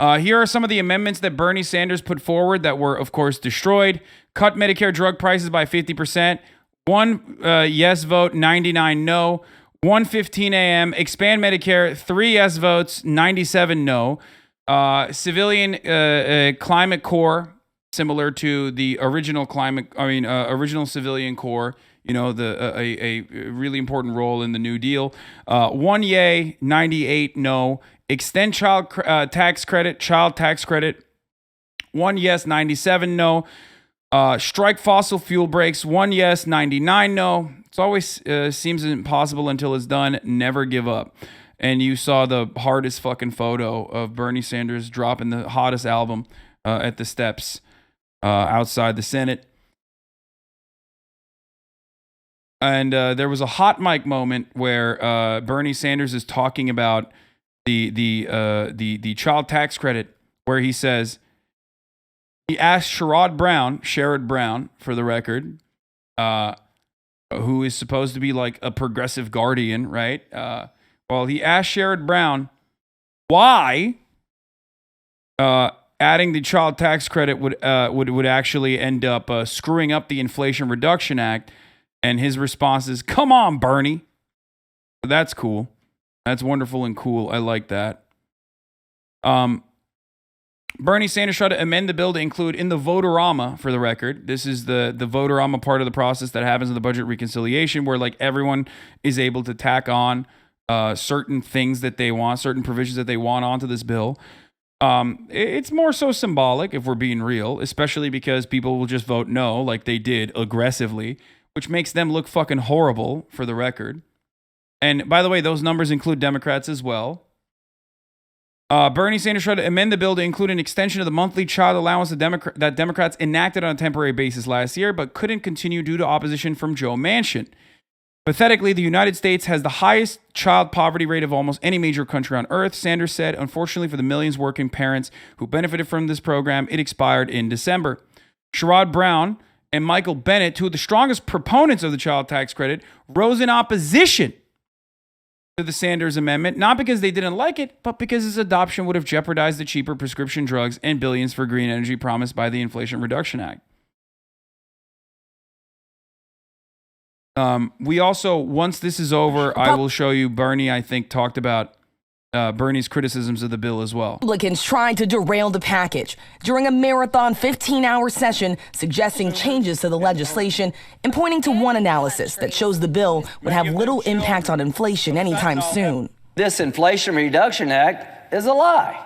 Here are some of the amendments that Bernie Sanders put forward that were, of course, destroyed. Cut Medicare drug prices by 50%. 1 yes vote, 99 no. 1:15 a.m. Expand Medicare, 3 yes votes, 97 no. Civilian Climate Corps, similar to the original original Civilian Corps. You know, a really important role in the New Deal. 1 yay, 98 no. Extend child tax credit. 1 yes, 97 no. Strike fossil fuel brakes. 1 yes, 99 no. It's always seems impossible until it's done. Never give up. And you saw the hardest fucking photo of Bernie Sanders dropping the hottest album at the steps outside the Senate. And there was a hot mic moment where Bernie Sanders is talking about the child tax credit, where he says, he asked Sherrod Brown, for the record, who is supposed to be like a progressive guardian, right? Well, he asked Sherrod Brown why adding the child tax credit would actually end up screwing up the Inflation Reduction Act. And his response is, "Come on, Bernie." That's cool. That's wonderful and cool. I like that. Bernie Sanders tried to amend the bill to include in the voterama, for the record. This is the voterama part of the process that happens in the budget reconciliation, where like everyone is able to tack on certain things that they want, certain provisions that they want onto this bill. It's more so symbolic, if we're being real, especially because people will just vote no, like they did aggressively, which makes them look fucking horrible, for the record. And by the way, those numbers include Democrats as well. Bernie Sanders tried to amend the bill to include an extension of the monthly child allowance that Democrats enacted on a temporary basis last year, but couldn't continue due to opposition from Joe Manchin. Pathetically, the United States has the highest child poverty rate of almost any major country on earth, Sanders said. Unfortunately for the millions working parents who benefited from this program, it expired in December. Sherrod Brown and Michael Bennet, two of the strongest proponents of the child tax credit, rose in opposition to the Sanders amendment, not because they didn't like it, but because its adoption would have jeopardized the cheaper prescription drugs and billions for green energy promised by the Inflation Reduction Act. We also, once this is over, I will show you Bernie, I think, talked about Bernie's criticisms of the bill as well. Republicans trying to derail the package during a marathon 15-hour session suggesting changes to the legislation and pointing to one analysis that shows the bill would have little impact on inflation anytime soon. This Inflation Reduction Act is a lie.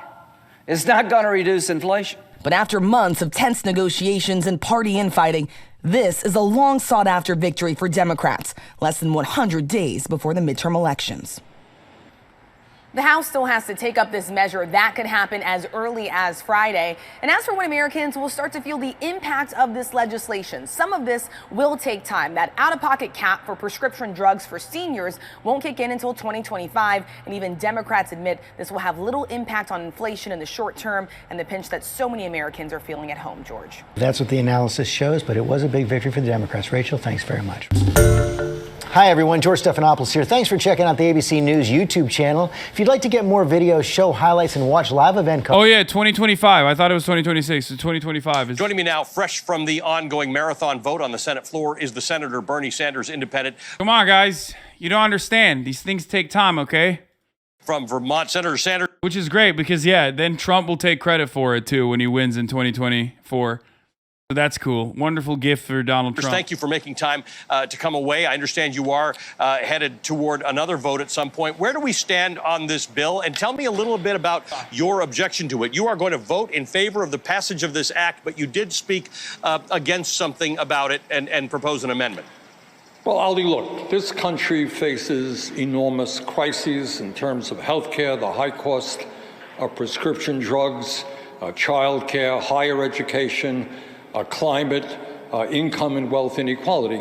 It's not going to reduce inflation. But after months of tense negotiations and party infighting, this is a long sought-after victory for Democrats, less than 100 days before the midterm elections. The House still has to take up this measure. That could happen as early as Friday. And as for when Americans will start to feel the impact of this legislation, some of this will take time. That out-of-pocket cap for prescription drugs for seniors won't kick in until 2025. And even Democrats admit this will have little impact on inflation in the short term and the pinch that so many Americans are feeling at home, George. That's what the analysis shows, but it was a big victory for the Democrats. Rachel, thanks very much. Hi, everyone. George Stephanopoulos here. Thanks for checking out the ABC News YouTube channel. If you'd like to get more videos, show highlights, and watch live event coverage. Oh, yeah, 2025. I thought it was 2026. So 2025. Joining me now, fresh from the ongoing marathon vote on the Senate floor, is the Senator Bernie Sanders, independent. Come on, guys. You don't understand. These things take time, okay? From Vermont, Senator Sanders. Which is great because, yeah, then Trump will take credit for it, too, when he wins in 2024. So that's cool. Wonderful gift for Donald Trump. Thank you for making time to come away. I understand you are headed toward another vote at some point. Where do we stand on this bill? And tell me a little bit about your objection to it. You are going to vote in favor of the passage of this act, but you did speak against something about it and propose an amendment. Well, Ali, look, this country faces enormous crises in terms of health care, the high cost of prescription drugs, child care, higher education, climate, income and wealth inequality.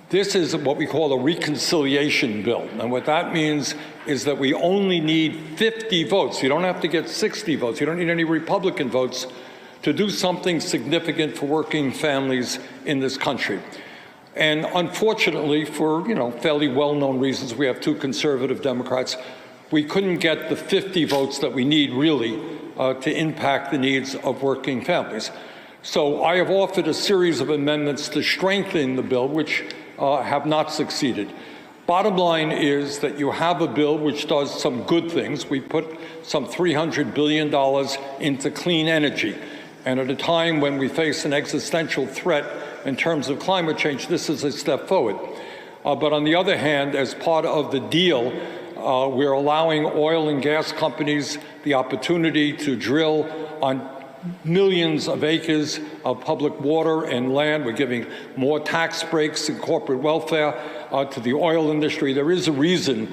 This is what we call a reconciliation bill. And what that means is that we only need 50 votes. You don't have to get 60 votes. You don't need any Republican votes to do something significant for working families in this country. And unfortunately, for fairly well-known reasons, we have two conservative Democrats we couldn't get the 50 votes that we need, really, to impact the needs of working families. So I have offered a series of amendments to strengthen the bill, which have not succeeded. Bottom line is that you have a bill which does some good things. We put some $300 billion into clean energy. And at a time when we face an existential threat in terms of climate change, this is a step forward. But on the other hand, as part of the deal, we're allowing oil and gas companies the opportunity to drill on millions of acres of public water and land. We're giving more tax breaks and corporate welfare to the oil industry. There is a reason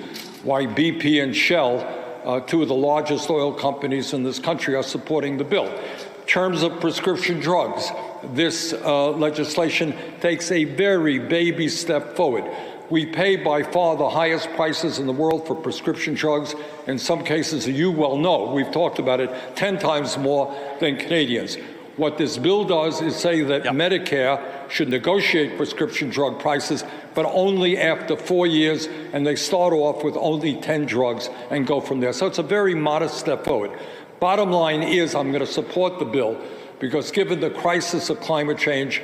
why BP and Shell, two of the largest oil companies in this country, are supporting the bill. In terms of prescription drugs, this legislation takes a very baby step forward. We pay by far the highest prices in the world for prescription drugs. In some cases, you well know, we've talked about it, 10 times more than Canadians. What this bill does is say that Medicare should negotiate prescription drug prices, but only after 4 years, and they start off with only 10 drugs and go from there. So it's a very modest step forward. Bottom line is I'm going to support the bill because given the crisis of climate change,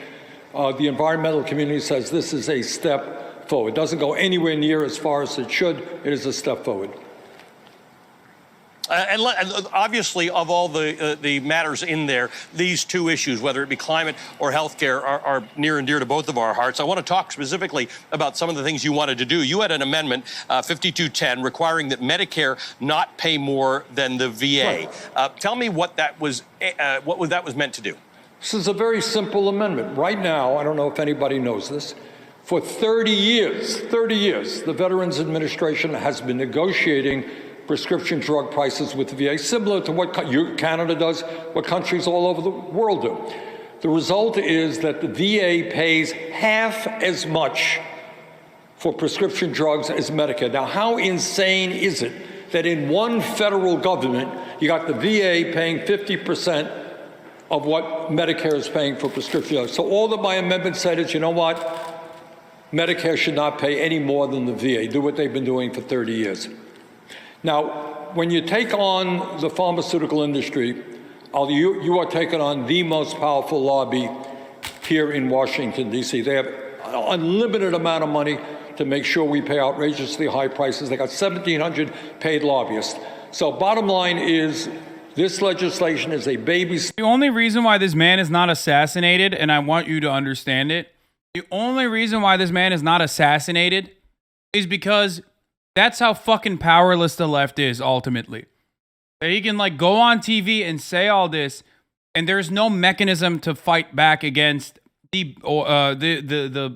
the environmental community says this is a step forward. It doesn't go anywhere near as far as it should. It is a step forward. And obviously, of all the matters in there, these two issues, whether it be climate or healthcare, are near and dear to both of our hearts. I want to talk specifically about some of the things you wanted to do. You had an amendment, 5210, requiring that Medicare not pay more than the VA. Right. Tell me what that was meant to do. This is a very simple amendment. Right now, I don't know if anybody knows this, for 30 years, the Veterans Administration has been negotiating prescription drug prices with the VA, similar to what Canada does, what countries all over the world do. The result is that the VA pays half as much for prescription drugs as Medicare. Now, how insane is it that in one federal government, you got the VA paying 50% of what Medicare is paying for prescription drugs? So all that my amendment said is, you know what? Medicare should not pay any more than the VA. Do what they've been doing for 30 years. Now, when you take on the pharmaceutical industry, you are taking on the most powerful lobby here in Washington, D.C. They have an unlimited amount of money to make sure we pay outrageously high prices. They got 1,700 paid lobbyists. So bottom line is, this legislation is a baby step. The only reason why this man is not assassinated, and I want you to understand it, the only reason why this man is not assassinated is because that's how fucking powerless the left is, ultimately. That he can, like, go on TV and say all this, and there's no mechanism to fight back against the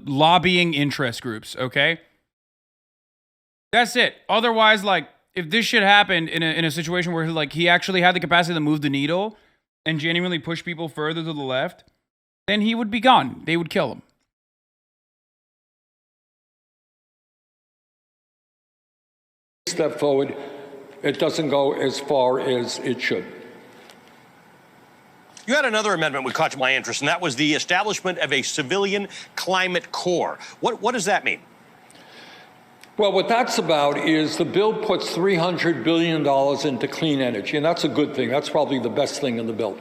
lobbying interest groups, okay? That's it. Otherwise, like, if this shit happened in a situation where, like, he actually had the capacity to move the needle and genuinely push people further to the left, then he would be gone. They would kill him. Step forward, it doesn't go as far as it should. You had another amendment which caught my interest, and that was the establishment of a civilian climate corps. What does that mean? Well, what that's about is the bill puts $300 billion into clean energy, and that's a good thing. That's probably the best thing in the bill.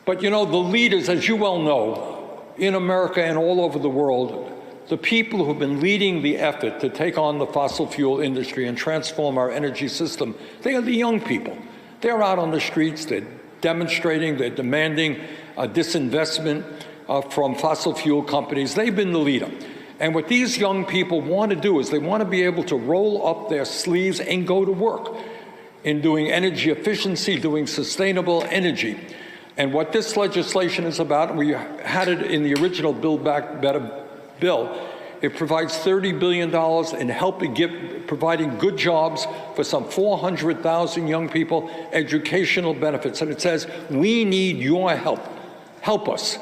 But, you know, the leaders, as you well know, in America and all over the world, the people who've been leading the effort to take on the fossil fuel industry and transform our energy system, they are the young people. They're out on the streets, they're demonstrating, they're demanding disinvestment from fossil fuel companies. They've been the leader. And what these young people want to do is they want to be able to roll up their sleeves and go to work in doing energy efficiency, doing sustainable energy. And what this legislation is about, and we had it in the original Build Back Better bill, it provides $30 billion in helping providing good jobs for some 400,000 young people, educational benefits. And it says, we need your help. Help us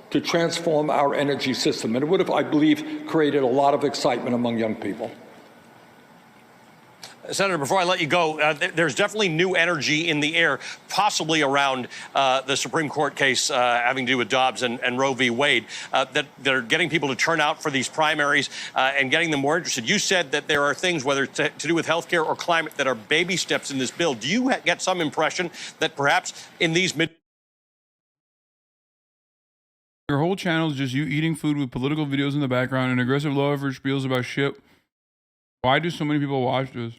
to transform our energy system. And it would have, I believe, created a lot of excitement among young people. Senator, before I let you go, there's definitely new energy in the air, possibly around the Supreme Court case having to do with Dobbs and Roe v. Wade, that are getting people to turn out for these primaries and getting them more interested. You said that there are things, whether it's to do with healthcare or climate, that are baby steps in this bill. Do you get some impression that perhaps in these Your whole channel is just you eating food with political videos in the background and aggressive low-effort spiels about shit? Why do so many people watch this?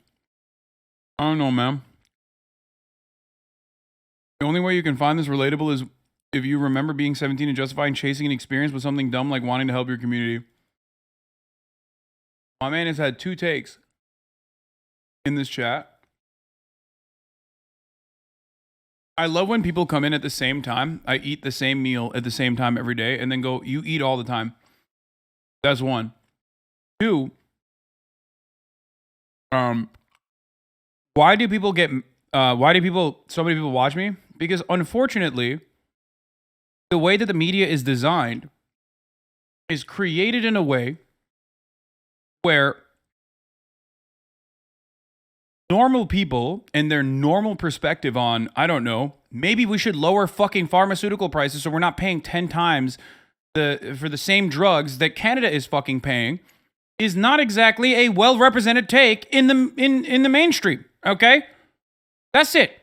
I don't know, man. The only way you can find this relatable is if you remember being 17 and justifying chasing an experience with something dumb like wanting to help your community. My man has had 2 takes in this chat. I love when people come in at the same time. I eat the same meal at the same time every day and then go, you eat all the time. That's 1. 2, why do so many people watch me? Because unfortunately, the way that the media is designed is created in a way where normal people and their normal perspective on, I don't know, maybe we should lower fucking pharmaceutical prices so we're not paying 10 times for the same drugs that Canada is fucking paying, is not exactly a well-represented take in the mainstream, okay? That's it.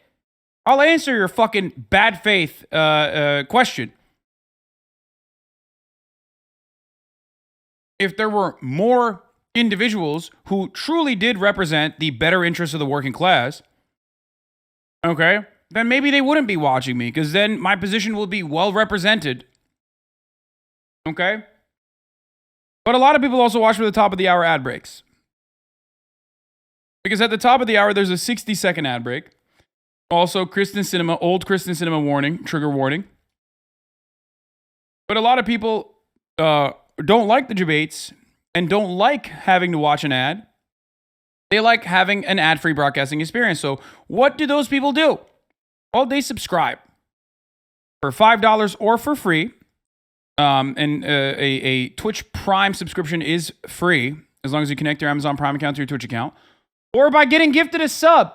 I'll answer your fucking bad faith question. If there were more individuals who truly did represent the better interests of the working class, okay, then maybe they wouldn't be watching me, because then my position will be well represented, okay? But a lot of people also watch for the top of the hour ad breaks. Because at the top of the hour, there's a 60-second ad break. Also, Kristen Cinema, old Kristen Cinema warning, trigger warning. But a lot of people don't like the debates and don't like having to watch an ad. They like having an ad-free broadcasting experience. So what do those people do? Well, they subscribe for $5 or for free. And a Twitch Prime subscription is free as long as you connect your Amazon Prime account to your Twitch account. Or by getting gifted a sub.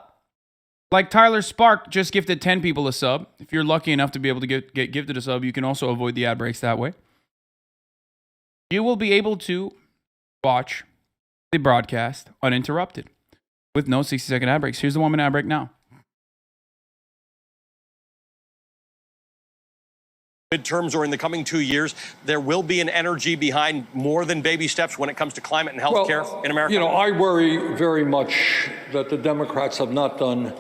Like Tyler Spark just gifted 10 people a sub. If you're lucky enough to be able to get gifted a sub, you can also avoid the ad breaks that way. You will be able to watch the broadcast uninterrupted with no 60-second ad breaks. Here's the 1-minute ad break now. midterms or in the coming 2 years, there will be an energy behind more than baby steps when it comes to climate and health care in America? You know, I worry very much that the Democrats have not done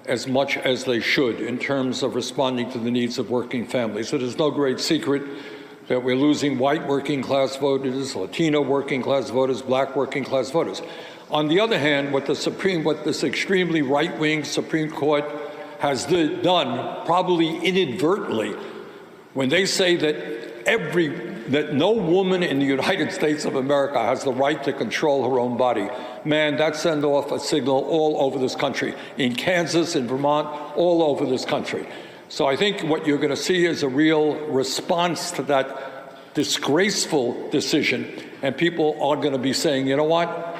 as much as they should in terms of responding to the needs of working families. It is no great secret that we're losing white working class voters, Latino working class voters, black working class voters. On the other hand, what this extremely right-wing Supreme Court has done, probably inadvertently, when they say that no woman in the United States of America has the right to control her own body, man, that sends off a signal all over this country, in Kansas, in Vermont, all over this country. So I think what you're going to see is a real response to that disgraceful decision, and people are going to be saying, you know what?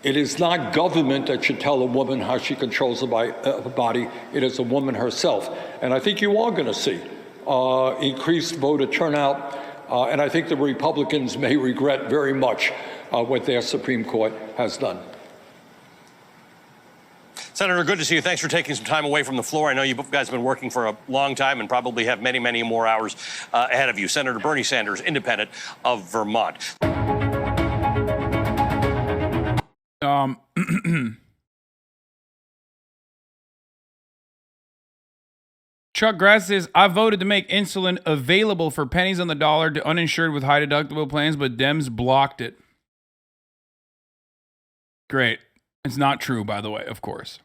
It is not government that should tell a woman how she controls her body. It is a woman herself. And I think you are going to see increased voter turnout, and I think the Republicans may regret very much what their Supreme Court has done. Senator, good to see you. Thanks for taking some time away from the floor. I know you guys have been working for a long time and probably have many, many more hours ahead of you. Senator Bernie Sanders, independent of Vermont. Chuck Grass says, I voted to make insulin available for pennies on the dollar to uninsured with high deductible plans, but Dems blocked it. Great. It's not true, by the way, of course.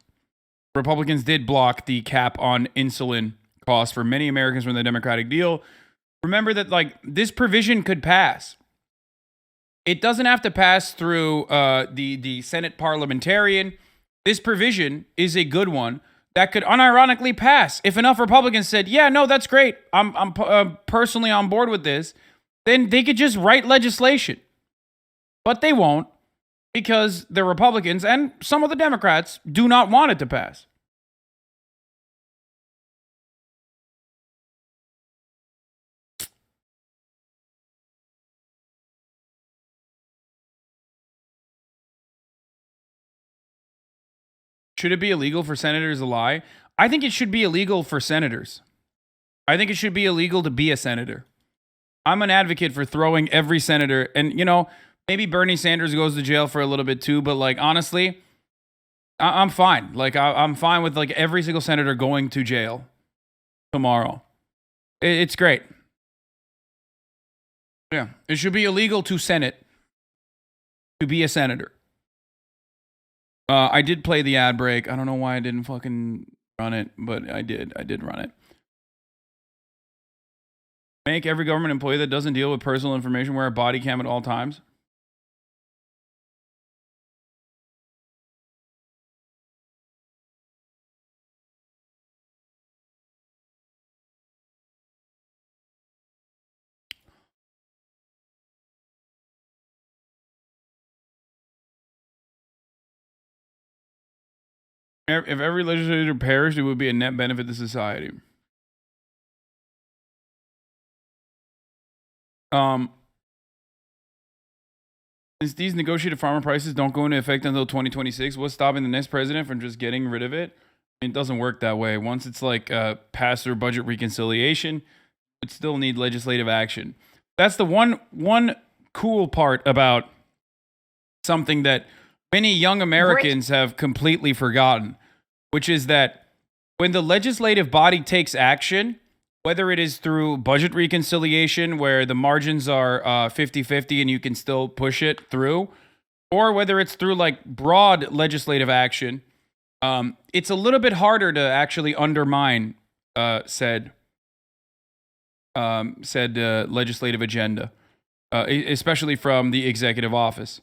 Republicans did block the cap on insulin costs for many Americans from the Democratic deal. Remember that, this provision could pass. It doesn't have to pass through the Senate parliamentarian. This provision is a good one that could unironically pass. If enough Republicans said, yeah, no, that's great, I'm personally on board with this, then they could just write legislation. But they won't. because the Republicans and some of the Democrats do not want it to pass. Should it be illegal for senators to lie? I think it should be illegal for senators. I think it should be illegal to be a senator. I'm an advocate for throwing every senator, and you know, maybe Bernie Sanders goes to jail for a little bit too, but like honestly, I'm fine. Like I'm fine with like every single senator going to jail tomorrow. It's great. Yeah, it should be illegal to Senate to be a senator. I did play the ad break. I don't know why I didn't fucking run it, but I did. I did run it. Make every government employee that doesn't deal with personal information wear a body cam at all times. If every legislator perished, it would be a net benefit to society. Since these negotiated farmer prices don't go into effect until 2026, what's stopping the next president from just getting rid of it? It doesn't work that way. Once it's like passed through budget reconciliation, it still need legislative action. That's the one cool part about something that many young Americans have completely forgotten, which is that when the legislative body takes action, whether it is through budget reconciliation where the margins are 50-50 and you can still push it through, or whether it's through like broad legislative action, it's a little bit harder to actually undermine said legislative agenda, especially from the executive office.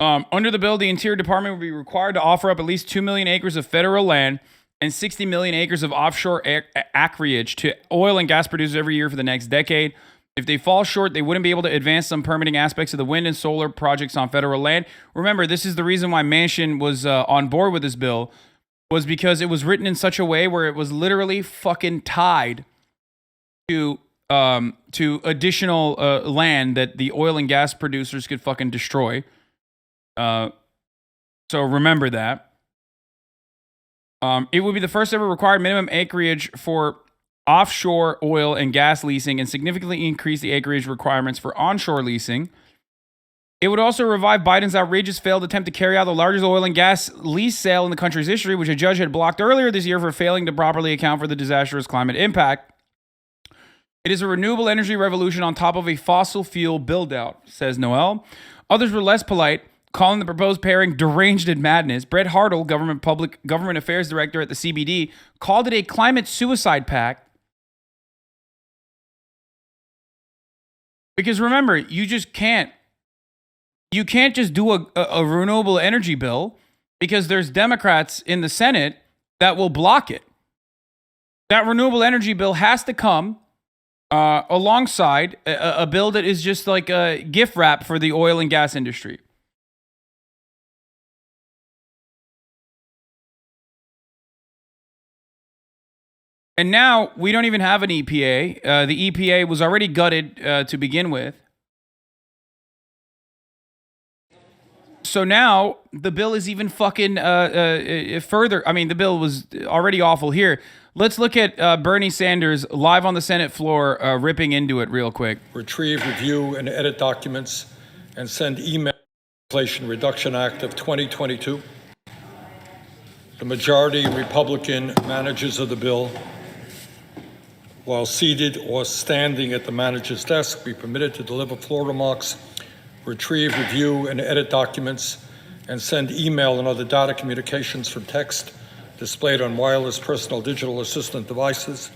Under the bill, the Interior Department will be required to offer up at least 2 million acres of federal land and 60 million acres of offshore acreage to oil and gas producers every year for the next decade. If they fall short, they wouldn't be able to advance some permitting aspects of the wind and solar projects on federal land. Remember, this is the reason why Manchin was on board with this bill, was because it was written in such a way where it was literally fucking tied to additional land that the oil and gas producers could fucking destroy. So remember that. It would be the first ever required minimum acreage for offshore oil and gas leasing and significantly increase the acreage requirements for onshore leasing. It would also revive Biden's outrageous failed attempt to carry out the largest oil and gas lease sale in the country's history, which a judge had blocked earlier this year for failing to properly account for the disastrous climate impact. It is a renewable energy revolution on top of a fossil fuel build-out, says Noel. Others were less polite, calling the proposed pairing deranged and madness. Brett Hartle, government affairs director at the CBD, called it a climate suicide pact. Because remember, you can't just do a renewable energy bill because there's Democrats in the Senate that will block it. That renewable energy bill has to come alongside a bill that is just like a gift wrap for the oil and gas industry. And now we don't even have an EPA. The EPA was already gutted to begin with. So now the bill is even fucking further. I mean, the bill was already awful here. Let's look at Bernie Sanders live on the Senate floor, ripping into it real quick. Retrieve, review, and edit documents and send email to the Inflation Reduction Act of 2022. The majority Republican managers of the bill, while seated or standing at the manager's desk, be permitted to deliver floor remarks, retrieve, review, and edit documents, and send email and other data communications from text displayed on wireless personal digital assistant devices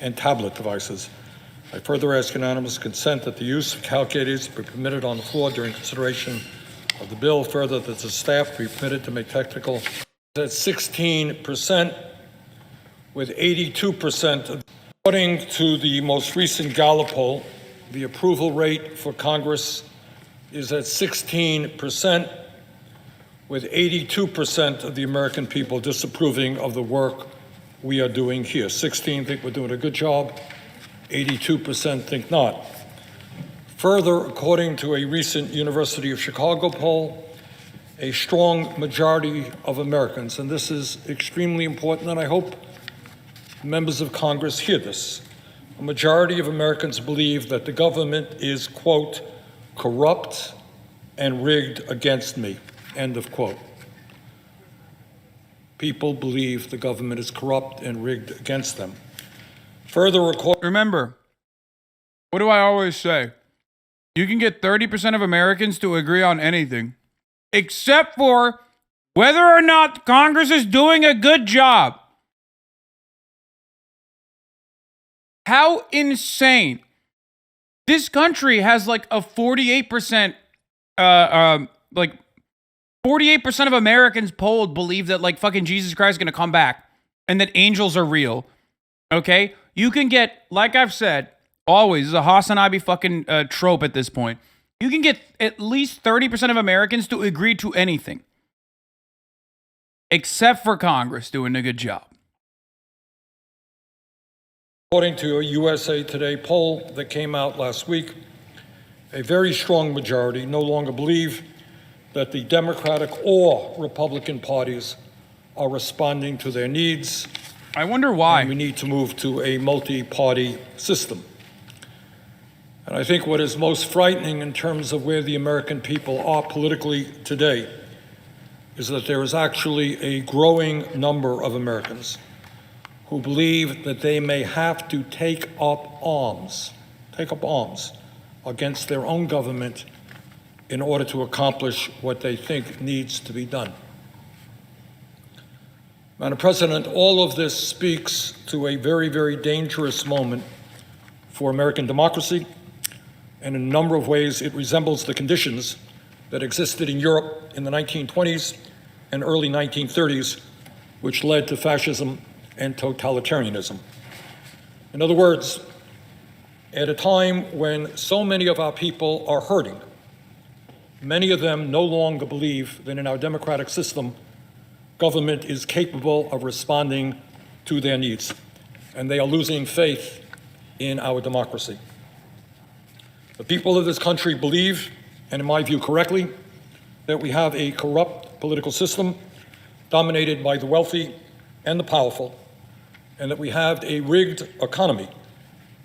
and tablet devices. I further ask unanimous consent that the use of calculators be permitted on the floor during consideration of the bill. Further, that the staff be permitted to make technical at 16%, with 82%. According to the most recent Gallup poll, the approval rate for Congress is at 16%, with 82% of the American people disapproving of the work we are doing here. 16 think we're doing a good job, 82% think not. Further, according to a recent University of Chicago poll, a strong majority of Americans, and this is extremely important, and I hope members of Congress hear this, a majority of Americans believe that the government is, quote, corrupt and rigged against me, end of quote. People believe the government is corrupt and rigged against them. Further, remember, what do I always say? You can get 30% of Americans to agree on anything, except for whether or not Congress is doing a good job. How insane. This country has like a 48%, 48% of Americans polled believe that like fucking Jesus Christ is going to come back and that angels are real. Okay? You can get, like I've said, always, this is a Hasanabi fucking trope at this point. You can get at least 30% of Americans to agree to anything. Except for Congress doing a good job. According to a USA Today poll that came out last week, a very strong majority no longer believe that the Democratic or Republican parties are responding to their needs. I wonder why. And we need to move to a multi-party system. And I think what is most frightening in terms of where the American people are politically today is that there is actually a growing number of Americans who believe that they may have to take up arms against their own government in order to accomplish what they think needs to be done. Madam President, all of this speaks to a very, very dangerous moment for American democracy, and in a number of ways it resembles the conditions that existed in Europe in the 1920s and early 1930s, which led to fascism and totalitarianism. In other words, at a time when so many of our people are hurting, many of them no longer believe that in our democratic system, government is capable of responding to their needs, and they are losing faith in our democracy. The people of this country believe, and in my view correctly, that we have a corrupt political system dominated by the wealthy and the powerful, and that we have a rigged economy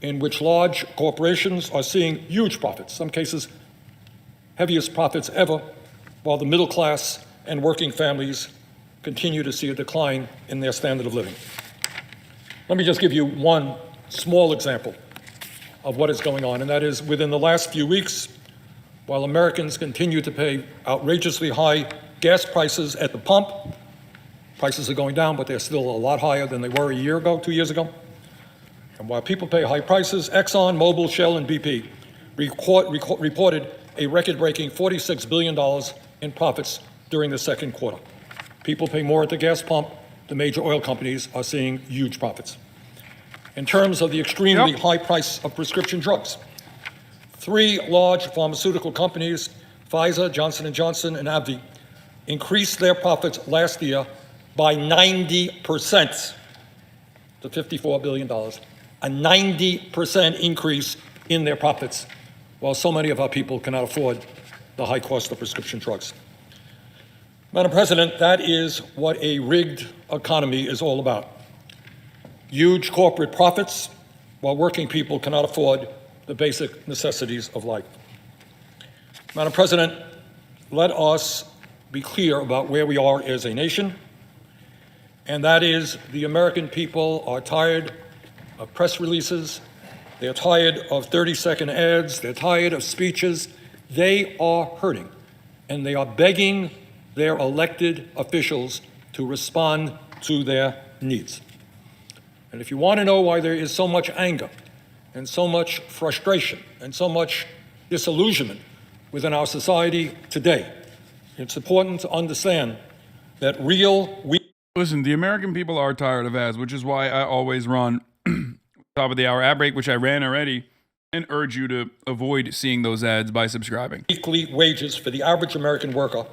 in which large corporations are seeing huge profits, some cases heaviest profits ever, while the middle class and working families continue to see a decline in their standard of living. Let me just give you one small example of what is going on, and that is within the last few weeks, while Americans continue to pay outrageously high gas prices at the pump, prices are going down, but they're still a lot higher than they were a year ago, 2 years ago. And while people pay high prices, Exxon, Mobil, Shell, and BP reported a record-breaking $46 billion in profits during the second quarter. People pay more at the gas pump. The major oil companies are seeing huge profits. In terms of the extremely high price of prescription drugs, 3 large pharmaceutical companies, Pfizer, Johnson & Johnson, and AbbVie, increased their profits last year by 90% to $54 billion, a 90% increase in their profits, while so many of our people cannot afford the high cost of prescription drugs. Madam President, that is what a rigged economy is all about. Huge corporate profits, while working people cannot afford the basic necessities of life. Madam President, let us be clear about where we are as a nation, and that is the American people are tired of press releases, they're tired of 30-second ads, they're tired of speeches. They are hurting, and they are begging their elected officials to respond to their needs. And if you want to know why there is so much anger and so much frustration and so much disillusionment within our society today, it's important to understand that Listen, the American people are tired of ads, which is why I always run top of the hour ad break, which I ran already, and urge you to avoid seeing those ads by subscribing. Weekly wages for the average American worker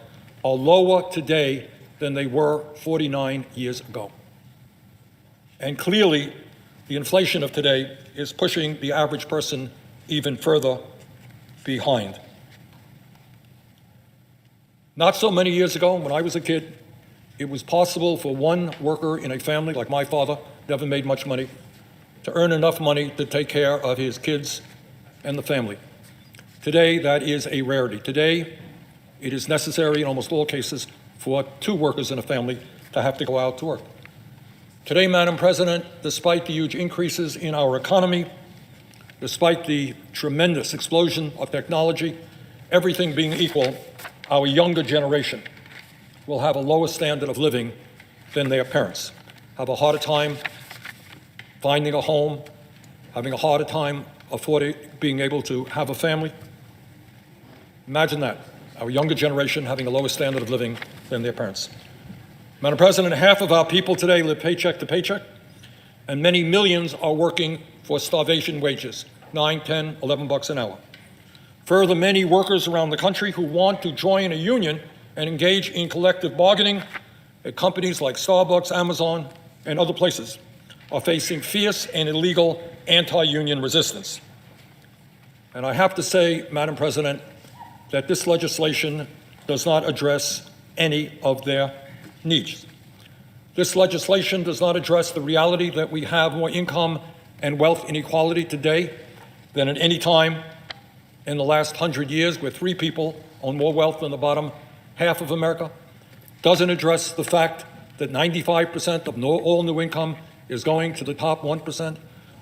are lower today than they were 49 years ago. And clearly, the inflation of today is pushing the average person even further behind. Not so many years ago, when I was a kid, it was possible for one worker in a family, like my father, never made much money, to earn enough money to take care of his kids and the family. Today, that is a rarity. Today, it is necessary in almost all cases for two workers in a family to have to go out to work. Today, Madam President, despite the huge increases in our economy, despite the tremendous explosion of technology, everything being equal, our younger generation will have a lower standard of living than their parents, have a harder time finding a home, having a harder time affording, being able to have a family. Imagine that, our younger generation having a lower standard of living than their parents. Madam President, half of our people today live paycheck to paycheck, and many millions are working for starvation wages, 9, 10, 11 bucks an hour. Further, many workers around the country who want to join a union and engage in collective bargaining at companies like Starbucks, Amazon, and other places are facing fierce and illegal anti-union resistance. And I have to say, Madam President, that this legislation does not address any of their needs. This legislation does not address the reality that we have more income and wealth inequality today than at any time in the last 100 years, where 3 people own more wealth than the bottom half of America. Doesn't address the fact that 95% of all new income is going to the top 1%.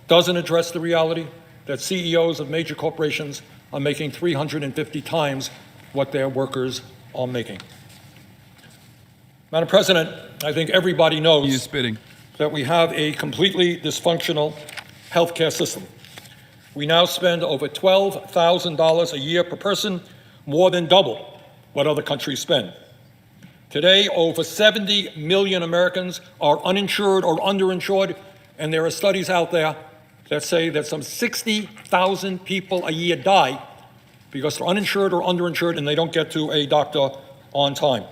Doesn't address the reality that CEOs of major corporations are making 350 times what their workers are making. Madam President, I think everybody knows that we have a completely dysfunctional healthcare system. We now spend over $12,000 a year per person, more than double what other countries spend. Today, over 70 million Americans are uninsured or underinsured, and there are studies out there that say that some 60,000 people a year die because they're uninsured or underinsured and they don't get to a doctor on time.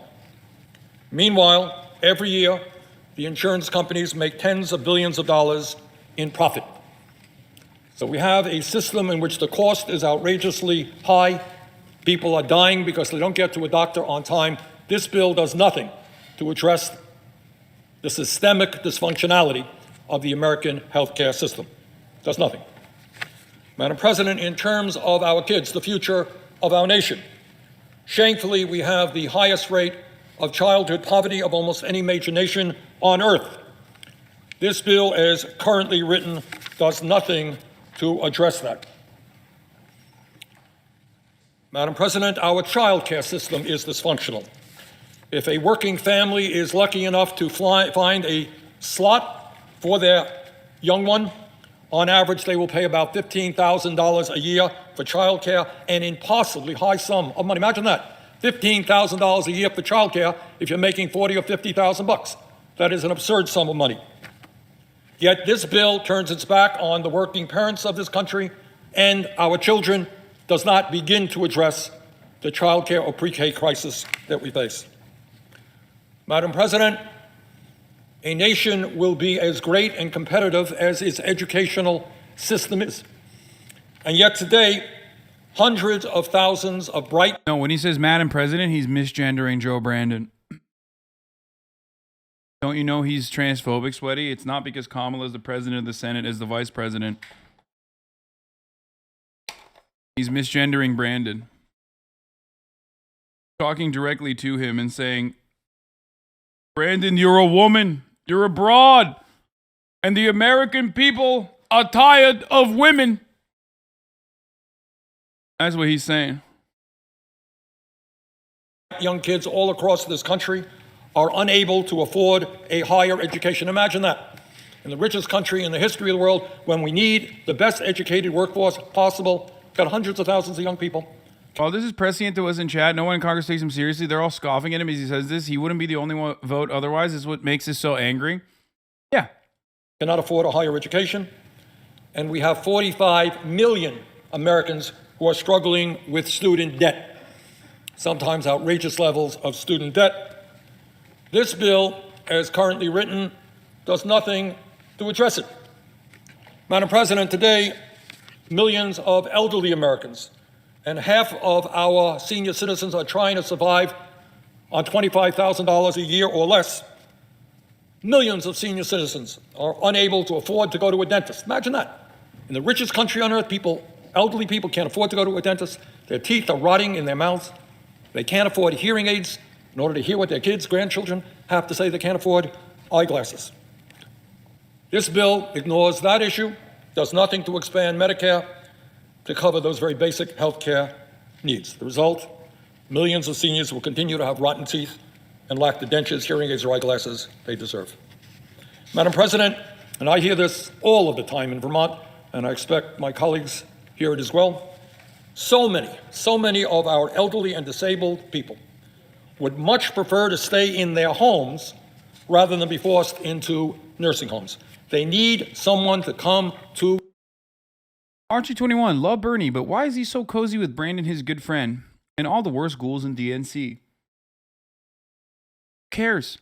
Meanwhile, every year, the insurance companies make tens of billions of dollars in profit. So we have a system in which the cost is outrageously high. People are dying because they don't get to a doctor on time. This bill does nothing to address the systemic dysfunctionality of the American healthcare system. Does nothing. Madam President, in terms of our kids, the future of our nation, shamefully, we have the highest rate of childhood poverty of almost any major nation on earth. This bill, as currently written, does nothing to address that. Madam President, our child care system is dysfunctional. If a working family is lucky enough to find a slot for their young one, on average, they will pay about $15,000 a year for child care, an impossibly high sum of money. Imagine that, $15,000 a year for child care if you're making 40 or 50,000 bucks. That is an absurd sum of money. Yet this bill turns its back on the working parents of this country and our children, does not begin to address the child care or pre-K crisis that we face. Madam President, a nation will be as great and competitive as its educational system is. And yet today, hundreds of thousands of bright... No, when he says Madam President, he's misgendering Joe Brandon. Don't you know he's transphobic, Sweaty? It's not because Kamala is the president of the Senate as the vice president. He's misgendering Brandon. Talking directly to him and saying, Brandon, you're a woman. You're a broad. And the American people are tired of women. That's what he's saying. Young kids all across this country are unable to afford a higher education. Imagine that. In the richest country in the history of the world, when we need the best educated workforce possible, got hundreds of thousands of young people. Oh, this is prescient to us in chat. No one in Congress takes him seriously. They're all scoffing at him as he says this. He wouldn't be the only one vote otherwise. This is what makes us so angry. Yeah. Cannot afford a higher education. And we have 45 million Americans who are struggling with student debt, sometimes outrageous levels of student debt. This bill, as currently written, does nothing to address it. Madam President, today, millions of elderly Americans and half of our senior citizens are trying to survive on $25,000 a year or less. Millions of senior citizens are unable to afford to go to a dentist. Imagine that. In the richest country on earth, elderly people can't afford to go to a dentist. Their teeth are rotting in their mouths. They can't afford hearing aids in order to hear what their kids, grandchildren have to say. They can't afford eyeglasses. This bill ignores that issue, does nothing to expand Medicare to cover those very basic health care needs. The result, millions of seniors will continue to have rotten teeth and lack the dentures, hearing aids, or eyeglasses they deserve. Madam President, and I hear this all of the time in Vermont, and I expect my colleagues hear it as well, so many of our elderly and disabled people would much prefer to stay in their homes rather than be forced into nursing homes. They need someone to come to. Archie 21, love Bernie, but why is he so cozy with Brandon, his good friend, and all the worst ghouls in DNC? Who cares?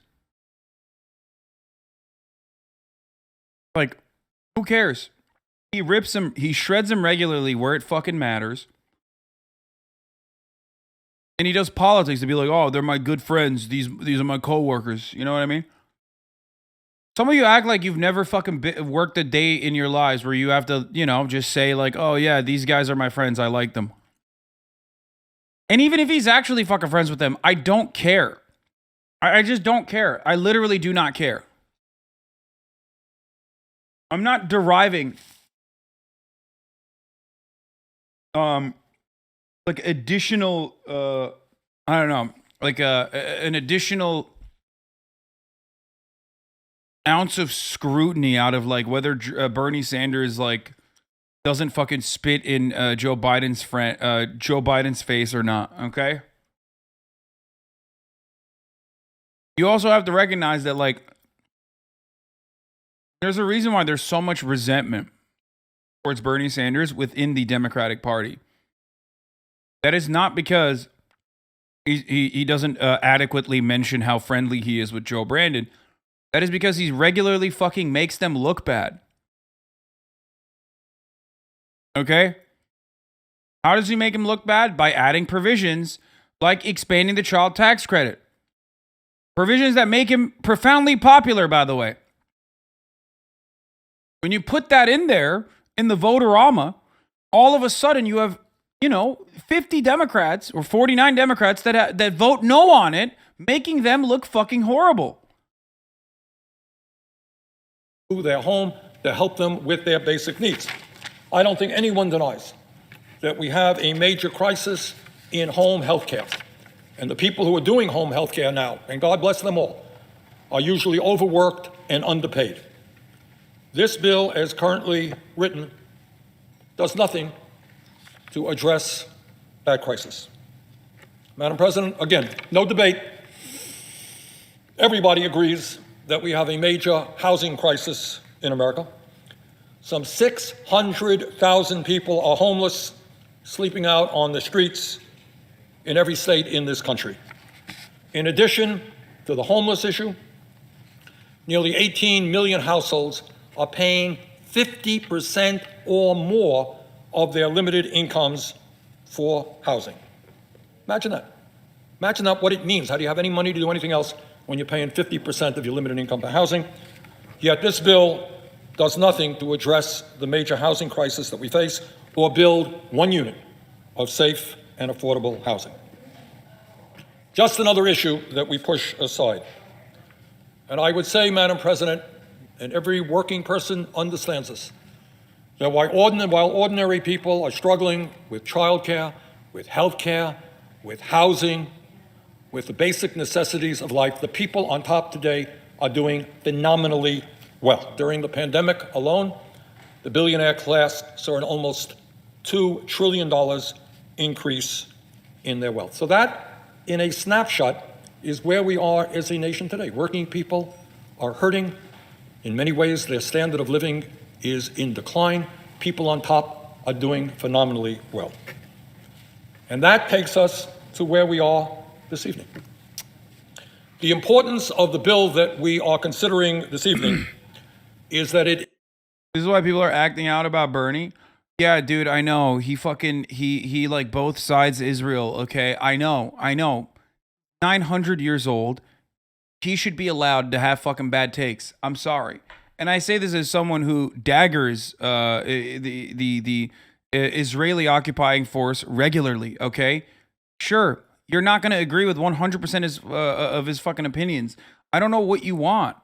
Like, who cares? He rips him, he shreds him regularly where it fucking matters. And he does politics to be like, oh, they're my good friends. These are my coworkers. You know what I mean? Some of you act like you've never fucking worked a day in your lives where you have to, just say like, oh yeah, these guys are my friends. I like them. And even if he's actually fucking friends with them, I don't care. I just don't care. I literally do not care. I'm not deriving like additional I don't know, like an additional ounce of scrutiny out of like whether Bernie Sanders like doesn't fucking spit in Joe Biden's face or not, okay? You also have to recognize that like there's a reason why there's so much resentment towards Bernie Sanders within the Democratic Party. That is not because he doesn't adequately mention how friendly he is with Joe Brandon. That is because he regularly fucking makes them look bad. Okay? How does he make him look bad? By adding provisions like expanding the child tax credit. Provisions that make him profoundly popular, by the way. When you put that in there, in the vote-a-rama, all of a sudden you have, 50 Democrats or 49 Democrats that vote no on it, making them look fucking horrible. Their home to help them with their basic needs. I don't think anyone denies that we have a major crisis in home health care. And the people who are doing home health care now, and God bless them all, are usually overworked and underpaid. This bill, as currently written, does nothing to address that crisis. Madam President, again, no debate. Everybody agrees that we have a major housing crisis in America. Some 600,000 people are homeless, sleeping out on the streets in every state in this country. In addition to the homeless issue, nearly 18 million households are paying 50% or more of their limited incomes for housing. Imagine that. Imagine that, what it means. How do you have any money to do anything else when you're paying 50% of your limited income for housing? Yet this bill does nothing to address the major housing crisis that we face or build one unit of safe and affordable housing. Just another issue that we push aside. And I would say, Madam President, and every working person understands this, that while ordinary people are struggling with childcare, with health care, with housing, with the basic necessities of life, the people on top today are doing phenomenally well. During the pandemic alone, the billionaire class saw an almost $2 trillion increase in their wealth. So that, in a snapshot, is where we are as a nation today. Working people are hurting. In many ways, their standard of living is in decline. People on top are doing phenomenally well. And that takes us to where we are this evening. The importance of the bill that we are considering this evening is that it... This is why people are acting out about Bernie. Yeah, dude, I know. He like both sides Israel, okay? I know. 900 years old. He should be allowed to have fucking bad takes. I'm sorry. And I say this as someone who daggers the Israeli occupying force regularly, okay? Sure, you're not going to agree with 100% of his fucking opinions. I don't know what you want.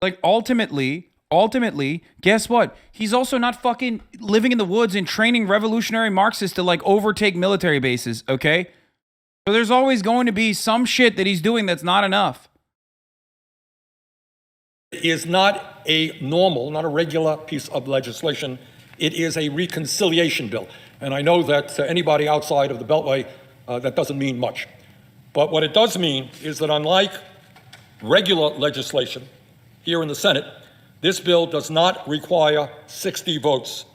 Like, ultimately, guess what? He's also not fucking living in the woods and training revolutionary Marxists to, like, overtake military bases, okay? So there's always going to be some shit that he's doing that's not enough. It is not a normal, not a regular piece of legislation. It is a reconciliation bill. And I know that to anybody outside of the Beltway, that doesn't mean much. But what it does mean is that unlike regular legislation here in the Senate, this bill does not require 60 votes.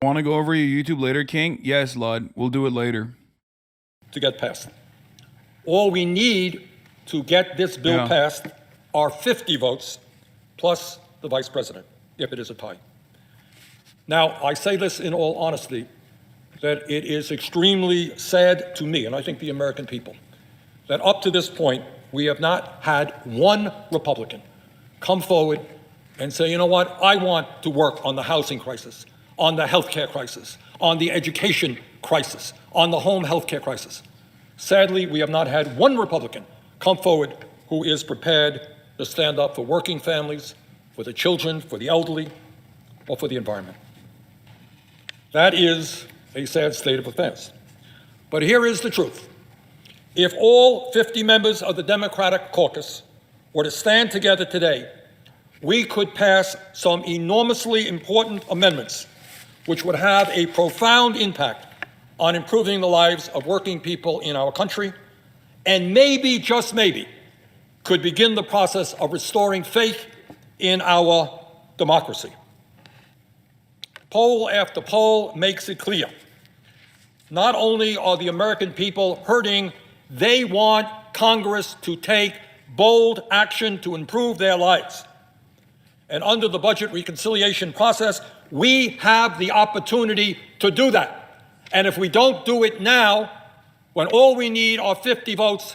Want to go over your YouTube later, King? Yes, Lud. We'll do it later. To get passed. All we need to get this bill passed are 50 votes plus the vice president, if it is a tie. Now, I say this in all honesty, that it is extremely sad to me, and I think the American people, that up to this point, we have not had one Republican come forward and say, you know what, I want to work on the housing crisis, on the healthcare crisis, on the education crisis, on the home healthcare crisis. Sadly, we have not had one Republican come forward who is prepared to stand up for working families, for the children, for the elderly, or for the environment. That is a sad state of affairs. But here is the truth. If all 50 members of the Democratic caucus were to stand together today, we could pass some enormously important amendments which would have a profound impact on improving the lives of working people in our country, and maybe, just maybe, could begin the process of restoring faith in our democracy. Poll after poll makes it clear. Not only are the American people hurting, they want Congress to take bold action to improve their lives. And under the budget reconciliation process, we have the opportunity to do that. And if we don't do it now, when all we need are 50 votes,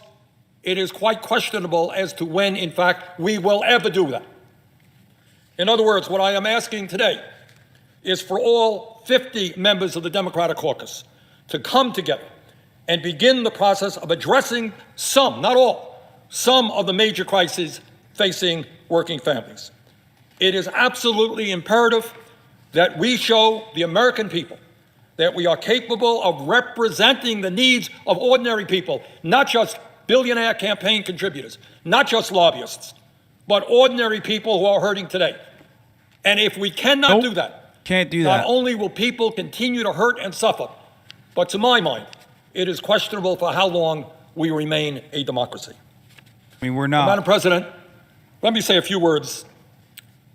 it is quite questionable as to when, in fact, we will ever do that. In other words, what I am asking today is for all 50 members of the Democratic caucus to come together and begin the process of addressing some, not all, some of the major crises facing working families. It is absolutely imperative that we show the American people that we are capable of representing the needs of ordinary people, not just billionaire campaign contributors, not just lobbyists, but ordinary people who are hurting today. And if we cannot do that, can't do that. Not only will people continue to hurt and suffer, but to my mind, it is questionable for how long we remain a democracy. I mean, we're not. Madam President, let me say a few words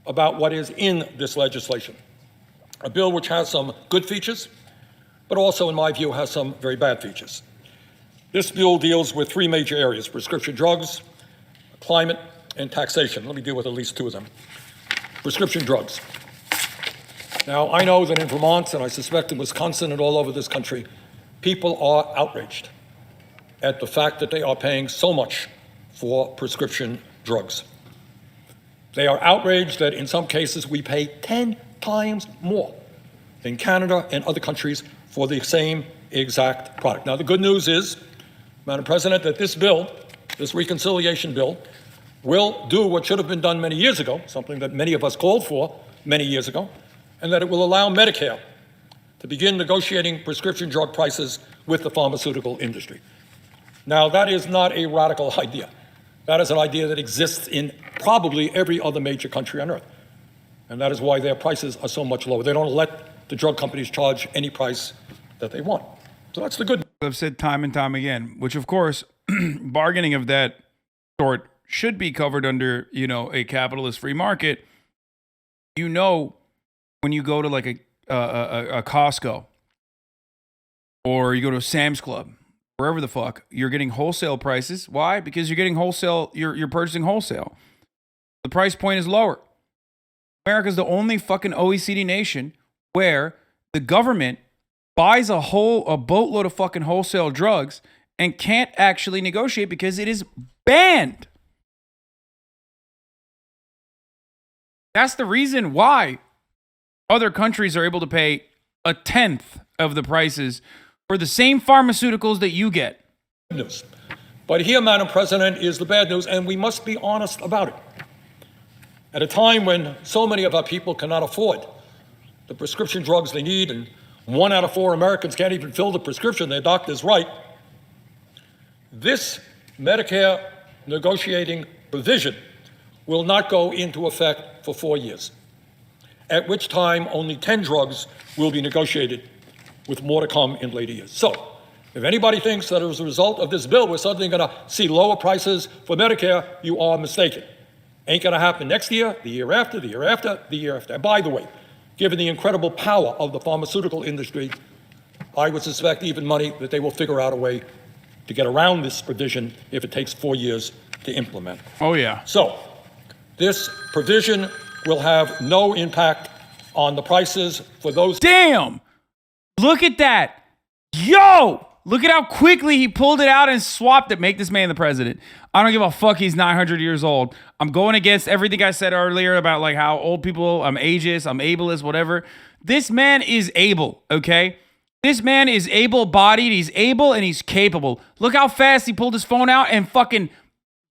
about what is in this legislation. A bill which has some good features, but also, in my view, has some very bad features. This bill deals with three major areas: prescription drugs, climate, and taxation. Let me deal with at least two of them. Prescription drugs. Now, I know that in Vermont, and I suspect in Wisconsin and all over this country, people are outraged at the fact that they are paying so much for prescription drugs. They are outraged that in some cases we pay 10 times more than Canada and other countries for the same exact product. Now, the good news is, Madam President, that this bill, this reconciliation bill, will do what should have been done many years ago, something that many of us called for many years ago, and that it will allow Medicare to begin negotiating prescription drug prices with the pharmaceutical industry. Now, that is not a radical idea. That is an idea that exists in probably every other major country on earth. And that is why their prices are so much lower. They don't let the drug companies charge any price that they want. So that's the good news. I've said time and time again, which of course, bargaining of that sort should be covered under, a capitalist free market. When when you go to like a Costco or you go to a Sam's Club, wherever the fuck, you're getting wholesale prices. Why? Because you're getting wholesale, you're purchasing wholesale. The price point is lower. America's the only fucking OECD nation where the government buys a boatload of fucking wholesale drugs and can't actually negotiate because it is banned. That's the reason why other countries are able to pay a tenth of the prices for the same pharmaceuticals that you get. News. But here, Madam President, is the bad news, and we must be honest about it. At a time when so many of our people cannot afford the prescription drugs they need, and 1 out of 4 Americans can't even fill the prescription their doctor's write, this Medicare negotiating provision will not go into effect for 4 years, at which time only 10 drugs will be negotiated, with more to come in later years. So, if anybody thinks that as a result of this bill we're suddenly going to see lower prices for Medicare, you are mistaken. Ain't going to happen next year, the year after, the year after, the year after. And by the way, given the incredible power of the pharmaceutical industry, I would suspect even money that they will figure out a way to get around this provision if it takes 4 years to implement. Oh, yeah. So, this provision will have no impact on the prices for those. Damn! Look at that. Yo! Look at how quickly he pulled it out and swapped it. Make this man the president. I don't give a fuck. He's 900 years old. I'm going against everything I said earlier about like how old people, I'm ageist, I'm ableist, whatever. This man is able, okay? This man is able-bodied. He's able and he's capable. Look how fast he pulled his phone out and fucking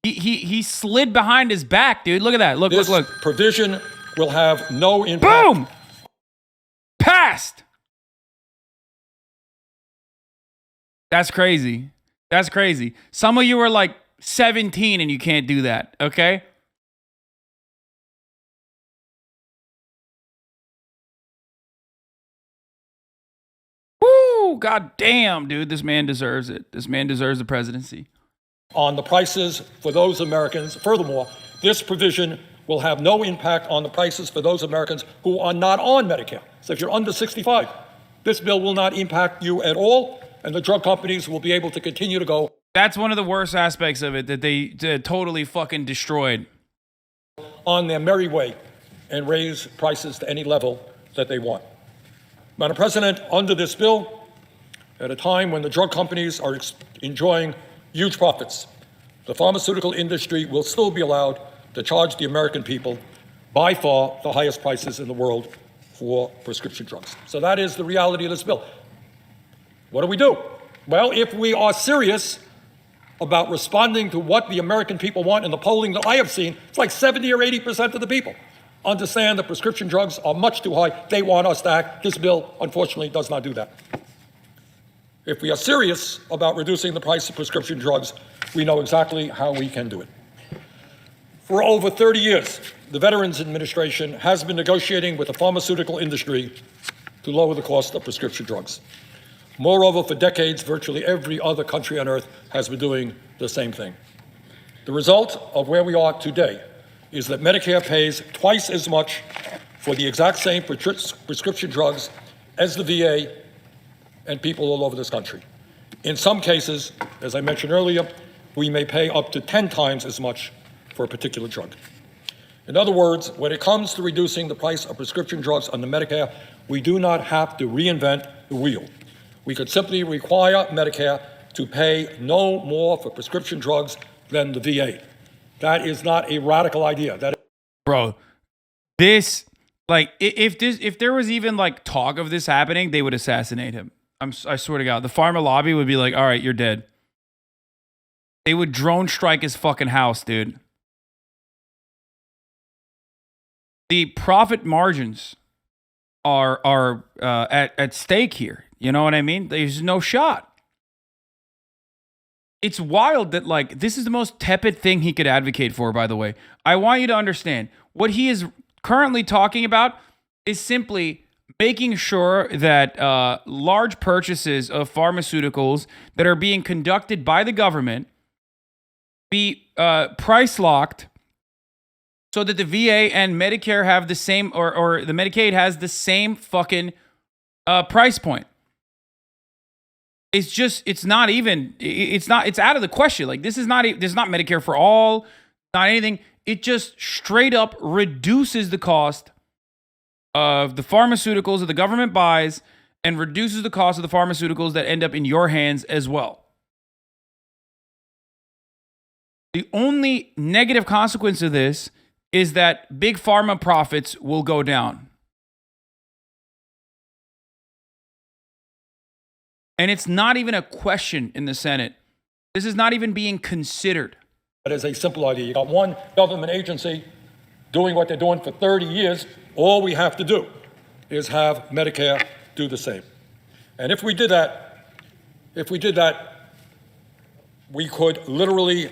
he slid behind his back, dude. Look at that. Look. This provision will have no impact. Boom! Passed. That's crazy. That's crazy. Some of you are like 17 and you can't do that, okay? Woo! God damn, dude. This man deserves it. This man deserves the presidency. On the prices for those Americans. Furthermore, this provision will have no impact on the prices for those Americans who are not on Medicare. So if you're under 65, this bill will not impact you at all, and the drug companies will be able to continue to go. That's one of the worst aspects of it that they totally fucking destroyed. On their merry way and raise prices to any level that they want. Madam President, under this bill, at a time when the drug companies are enjoying huge profits, the pharmaceutical industry will still be allowed to charge the American people by far the highest prices in the world for prescription drugs. So that is the reality of this bill. What do we do? Well, if we are serious about responding to what the American people want in the polling that I have seen, it's like 70 or 80% of the people understand that prescription drugs are much too high. They want us to act. This bill, unfortunately, does not do that. If we are serious about reducing the price of prescription drugs, we know exactly how we can do it. For over 30 years, the Veterans Administration has been negotiating with the pharmaceutical industry to lower the cost of prescription drugs. Moreover, for decades, virtually every other country on earth has been doing the same thing. The result of where we are today is that Medicare pays twice as much for the exact same prescription drugs as the VA and people all over this country. In some cases, as I mentioned earlier, we may pay up to 10 times as much for a particular drug. In other words, when it comes to reducing the price of prescription drugs under Medicare, we do not have to reinvent the wheel. We could simply require Medicare to pay no more for prescription drugs than the VA. That is not a radical idea. Bro, this, like, if there was even like talk of this happening, they would assassinate him. I swear to God, the pharma lobby would be like, all right, you're dead. They would drone strike his fucking house, dude. The profit margins are at stake here. You know what I mean? There's no shot. It's wild that, like, this is the most tepid thing he could advocate for, by the way. I want you to understand, what he is currently talking about is simply making sure that large purchases of pharmaceuticals that are being conducted by the government be price locked so that the VA and Medicare have the same, or the Medicaid has the same fucking price point. It's just, it's out of the question. Like, this is not Medicare for all, not anything. It just straight up reduces the cost of the pharmaceuticals that the government buys and reduces the cost of the pharmaceuticals that end up in your hands as well. The only negative consequence of this is that big pharma profits will go down. And it's not even a question in the Senate. This is not even being considered. That is a simple idea. You got one government agency doing what they're doing for 30 years. All we have to do is have Medicare do the same. And if we did that, we could literally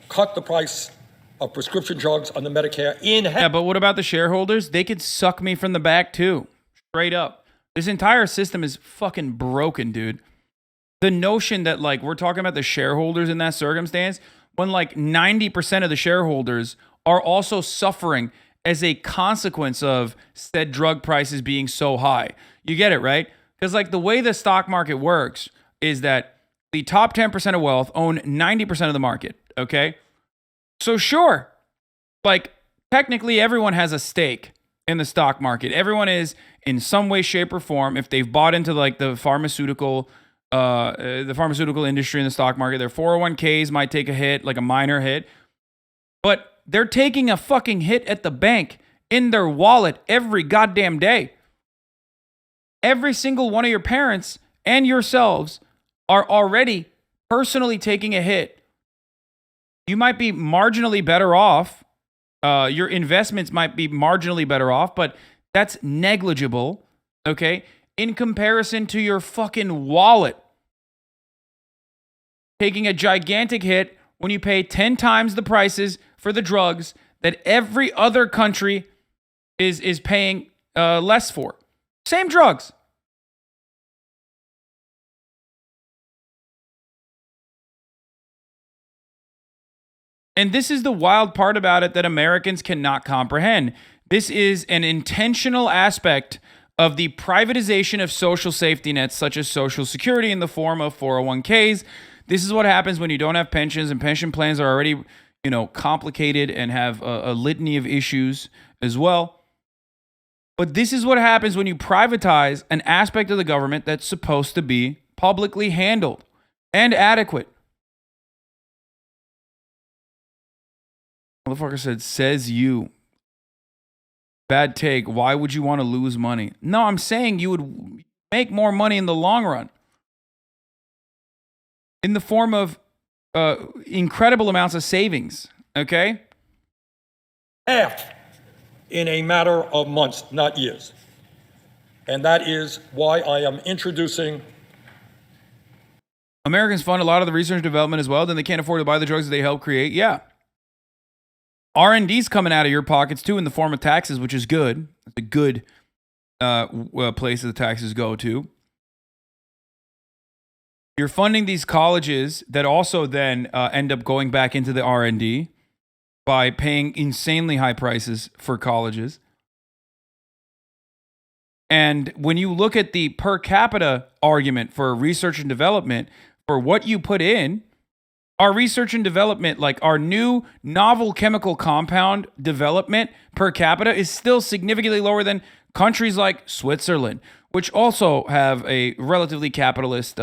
cut the price of prescription drugs on the Medicare in half. Yeah, but what about the shareholders? They could suck me from the back too. Straight up. This entire system is fucking broken, dude. The notion that, like, we're talking about the shareholders in that circumstance, when like 90% of the shareholders are also suffering as a consequence of said drug prices being so high. You get it, right? Because like the way the stock market works is that the top 10% of wealth own 90% of the market, okay? So sure, like technically everyone has a stake in the stock market. Everyone is in some way, shape, or form, if they've bought into like the pharmaceutical industry in the stock market, their 401ks might take a hit, like a minor hit, but they're taking a fucking hit at the bank in their wallet every goddamn day. Every single one of your parents and yourselves are already personally taking a hit. You might be marginally better off. Your investments might be marginally better off, but that's negligible, okay? In comparison to your fucking wallet taking a gigantic hit when you pay 10 times the prices for the drugs that every other country is paying less for. Same drugs. And this is the wild part about it that Americans cannot comprehend. This is an intentional aspect of the privatization of social safety nets, such as Social Security in the form of 401ks. This is what happens when you don't have pensions, and pension plans are already, complicated and have a litany of issues as well. But this is what happens when you privatize an aspect of the government that's supposed to be publicly handled and adequate. Motherfucker said, says you. Bad take. Why would you want to lose money? No, I'm saying you would make more money in the long run. In the form of incredible amounts of savings. Okay? Half in a matter of months, not years. And that is why I am introducing. Americans fund a lot of the research and development as well. Then they can't afford to buy the drugs that they help create. Yeah. R&D's coming out of your pockets too in the form of taxes, which is good. It's a good place that the taxes go to. You're funding these colleges that also then end up going back into the R&D by paying insanely high prices for colleges. And when you look at the per capita argument for research and development, for what you put in, our research and development, like our new novel chemical compound development per capita, is still significantly lower than countries like Switzerland, which also have a relatively capitalist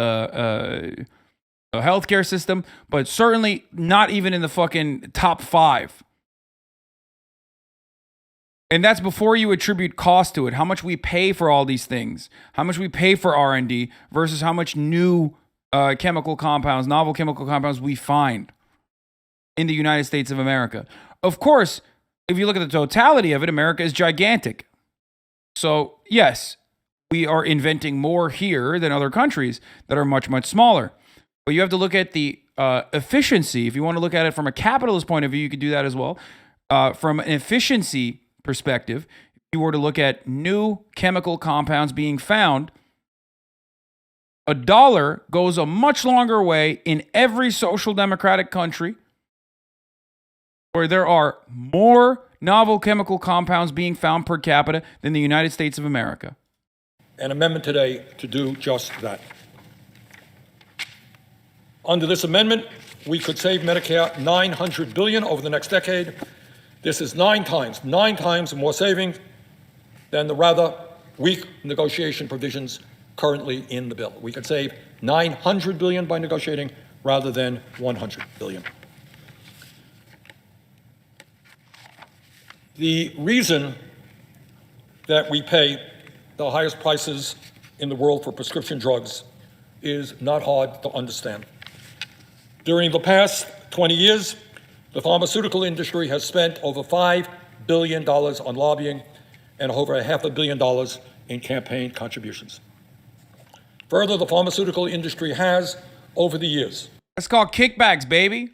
healthcare system, but certainly not even in the fucking top 5. And that's before you attribute cost to it. How much we pay for all these things, how much we pay for R&D versus how much new chemical compounds, novel chemical compounds we find in the United States of America. Of course, if you look at the totality of it, America is gigantic. So yes, we are inventing more here than other countries that are much, much smaller. But you have to look at the efficiency. If you want to look at it from a capitalist point of view, you could do that as well. From an efficiency perspective, if you were to look at new chemical compounds being found, $1 goes a much longer way in every social democratic country where there are more novel chemical compounds being found per capita than the United States of America. An amendment today to do just that. Under this amendment, we could save Medicare $900 billion over the next decade. This is nine times more savings than the rather weak negotiation provisions currently in the bill. We could save $900 billion by negotiating rather than $100 billion. The reason that we pay the highest prices in the world for prescription drugs is not hard to understand. During the past 20 years, the pharmaceutical industry has spent over $5 billion on lobbying and over $500 million in campaign contributions. Further, the pharmaceutical industry has, over the years... That's called kickbacks, baby.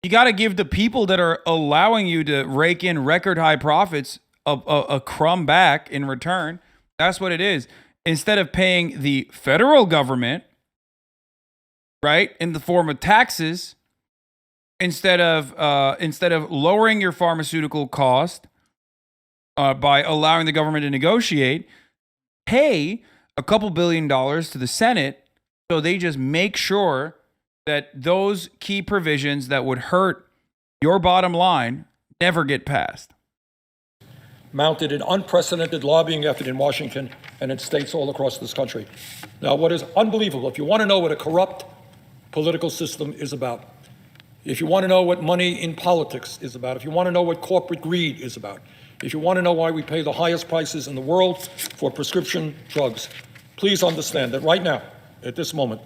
You got to give the people that are allowing you to rake in record high profits a crumb back in return. That's what it is. Instead of paying the federal government, right, in the form of taxes, instead of lowering your pharmaceutical cost by allowing the government to negotiate, pay a couple $2 billion to the Senate so they just make sure that those key provisions that would hurt your bottom line never get passed. Mounted an unprecedented lobbying effort in Washington and in states all across this country. Now, what is unbelievable, if you want to know what a corrupt political system is about, if you want to know what money in politics is about, if you want to know what corporate greed is about, if you want to know why we pay the highest prices in the world for prescription drugs, please understand that right now, at this moment,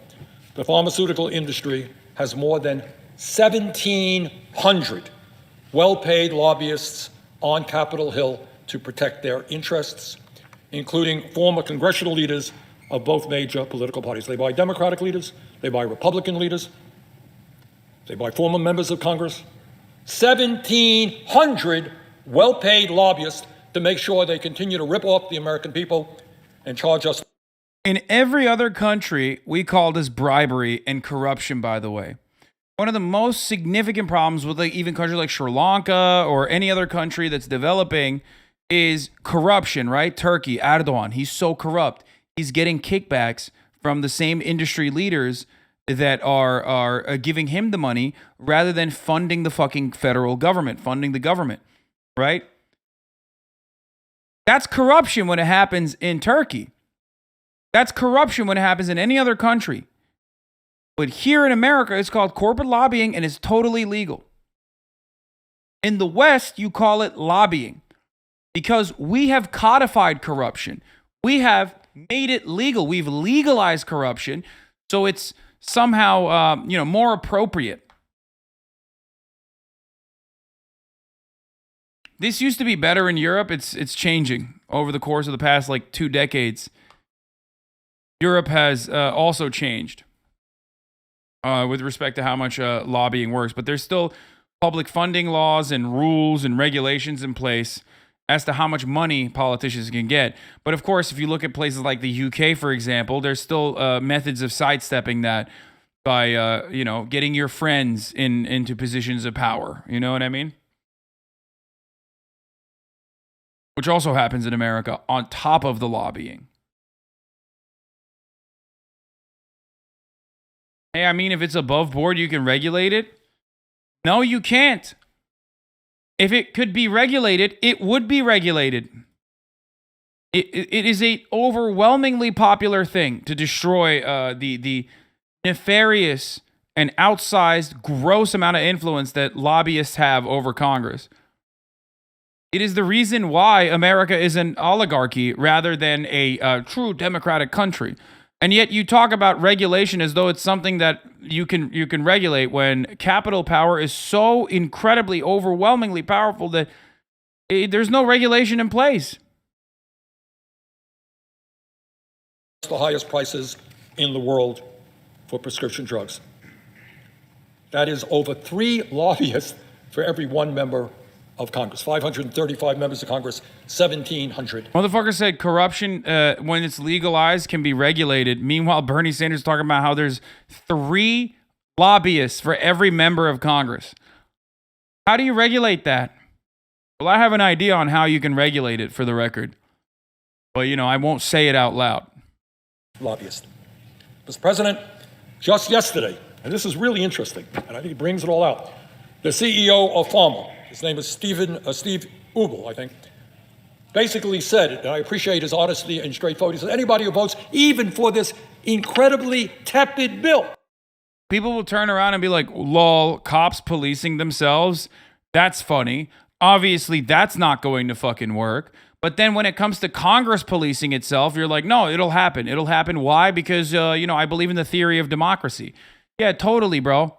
the pharmaceutical industry has more than 1,700 well-paid lobbyists on Capitol Hill to protect their interests, including former congressional leaders of both major political parties. They buy Democratic leaders, they buy Republican leaders, they buy former members of Congress. 1,700 well-paid lobbyists to make sure they continue to rip off the American people and charge us. In every other country, we call this bribery and corruption, by the way. One of the most significant problems with even countries like Sri Lanka or any other country that's developing is corruption, right? Turkey, Erdogan, he's so corrupt. He's getting kickbacks from the same industry leaders that are giving him the money rather than funding the fucking federal government, funding the government, right? That's corruption when it happens in Turkey. That's corruption when it happens in any other country. But here in America, it's called corporate lobbying and it's totally legal. In the West, you call it lobbying because we have codified corruption. We have made it legal. We've legalized corruption, so it's somehow more appropriate. This used to be better in Europe. It's changing over the course of the past 2 decades. Europe has also changed with respect to how much lobbying works, but there's still public funding laws and rules and regulations in place as to how much money politicians can get. But of course, if you look at places like the UK, for example, there's still methods of sidestepping that by getting your friends into positions of power. You know what I mean? Which also happens in America on top of the lobbying. Hey, I mean, if it's above board, you can regulate it. No, you can't. If it could be regulated, it would be regulated. It is a overwhelmingly popular thing to destroy the nefarious and outsized, gross amount of influence that lobbyists have over Congress. It is the reason why America is an oligarchy rather than a true democratic country. And yet you talk about regulation as though it's something that you can regulate when capital power is so incredibly, overwhelmingly powerful that there's no regulation in place. The highest prices in the world for prescription drugs. That is over 3 lobbyists for every 1 member of Congress. 535 members of Congress, 1,700. Motherfucker said corruption, when it's legalized, can be regulated. Meanwhile, Bernie Sanders talking about how there's 3 lobbyists for every member of Congress. How do you regulate that? Well, I have an idea on how you can regulate it, for the record. But, you know, I won't say it out loud. Lobbyist. Mr. President, just yesterday, and this is really interesting, and I think it brings it all out, the CEO of Pharma, his name is Steve Ubel, I think, basically said, and I appreciate his honesty and straightforward, he said, anybody who votes even for this incredibly tepid bill. People will turn around and be like, lol, cops policing themselves? That's funny. Obviously, that's not going to fucking work. But then when it comes to Congress policing itself, you're like, no, it'll happen. It'll happen. Why? Because, I believe in the theory of democracy. Yeah, totally, bro.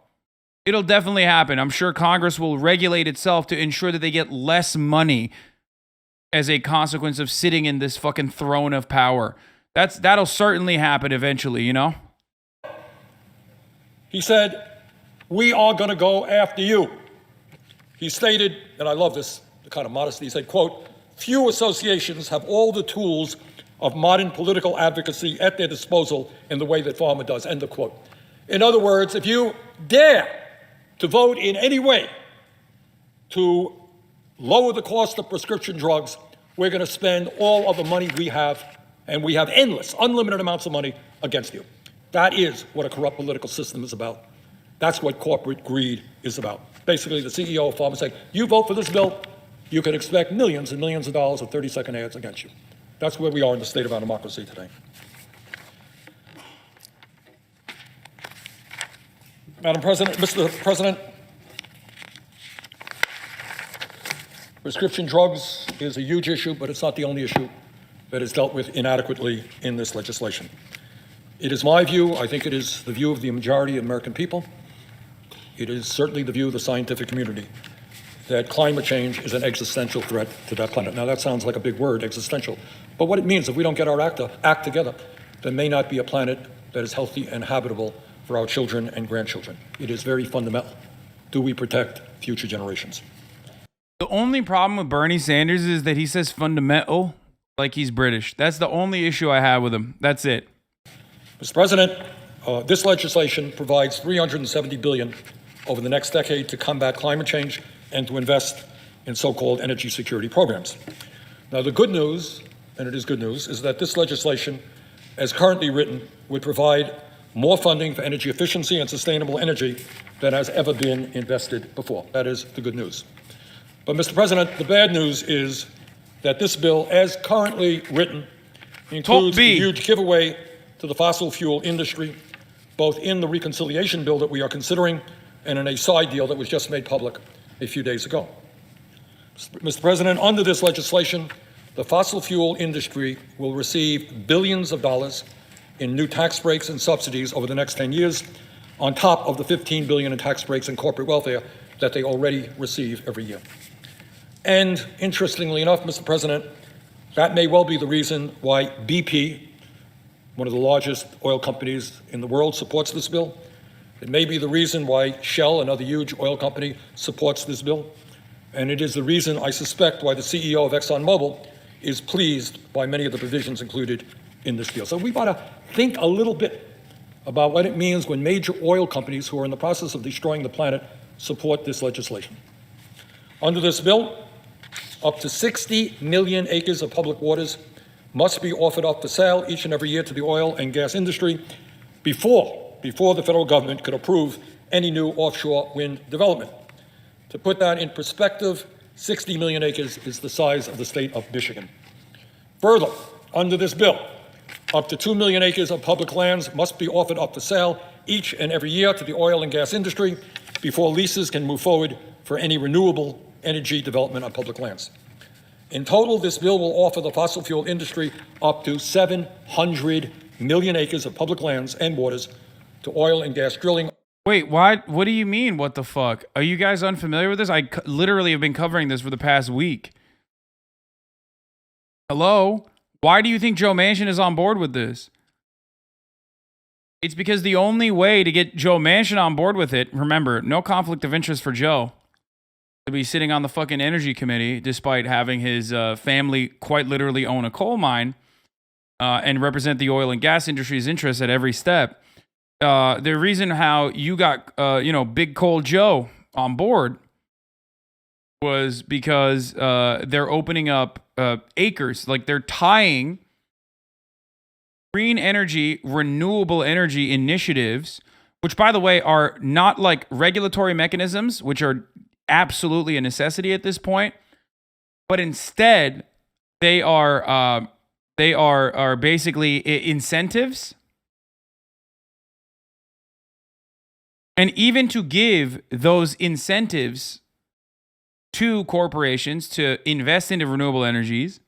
It'll definitely happen. I'm sure Congress will regulate itself to ensure that they get less money as a consequence of sitting in this fucking throne of power. That'll certainly happen eventually, you know? He said, we are going to go after you. He stated, and I love this, the kind of modesty, he said, quote, few associations have all the tools of modern political advocacy at their disposal in the way that Pharma does, end of quote. In other words, if you dare to vote in any way to lower the cost of prescription drugs, we're going to spend all of the money we have, and we have endless, unlimited amounts of money against you. That is what a corrupt political system is about. That's what corporate greed is about. Basically, the CEO of Pharma is saying, you vote for this bill, you can expect millions and millions of dollars of 30-second ads against you. That's where we are in the state of our democracy today. Madam President, Mr. President, prescription drugs is a huge issue, but it's not the only issue that is dealt with inadequately in this legislation. It is my view, I think it is the view of the majority of American people, it is certainly the view of the scientific community, that climate change is an existential threat to that planet. Now that sounds like a big word, existential, but what it means, if we don't get our act together, there may not be a planet that is healthy and habitable for our children and grandchildren. It is very fundamental. Do we protect future generations? The only problem with Bernie Sanders is that he says fundamental like he's British. That's the only issue I have with him. That's it. Mr. President, this legislation provides $370 billion over the next decade to combat climate change and to invest in so-called energy security programs. Now, the good news, and it is good news, is that this legislation, as currently written, would provide more funding for energy efficiency and sustainable energy than has ever been invested before. That is the good news. But, Mr. President, the bad news is that this bill, as currently written, includes a huge giveaway to the fossil fuel industry, both in the reconciliation bill that we are considering and in a side deal that was just made public a few days ago. Mr. President, under this legislation, the fossil fuel industry will receive billions of dollars in new tax breaks and subsidies over the next 10 years, on top of the $15 billion in tax breaks and corporate welfare that they already receive every year. And interestingly enough, Mr. President, that may well be the reason why BP, one of the largest oil companies in the world, supports this bill. It may be the reason why Shell, another huge oil company, supports this bill. And it is the reason, I suspect, why the CEO of ExxonMobil is pleased by many of the provisions included in this deal. So we've got to think a little bit about what it means when major oil companies who are in the process of destroying the planet support this legislation. Under this bill, up to 60 million acres of public waters must be offered up for sale each and every year to the oil and gas industry before the federal government could approve any new offshore wind development. To put that in perspective, 60 million acres is the size of the state of Michigan. Further, under this bill, up to 2 million acres of public lands must be offered up for sale each and every year to the oil and gas industry before leases can move forward for any renewable energy development on public lands. In total, this bill will offer the fossil fuel industry up to 700 million acres of public lands and waters to oil and gas drilling. Wait, what do you mean, what the fuck? Are you guys unfamiliar with this? I literally have been covering this for the past week. Hello? Why do you think Joe Manchin is on board with this? It's because the only way to get Joe Manchin on board with it, remember, no conflict of interest for Joe, to be sitting on the fucking energy committee despite having his family quite literally own a coal mine and represent the oil and gas industry's interests at every step. The reason how you got, Big Coal Joe on board was because they're opening up acres, like they're tying green energy, renewable energy initiatives, which, by the way, are not like regulatory mechanisms, which are absolutely a necessity at this point, but instead they are basically incentives. And even to give those incentives to corporations to invest into renewable energies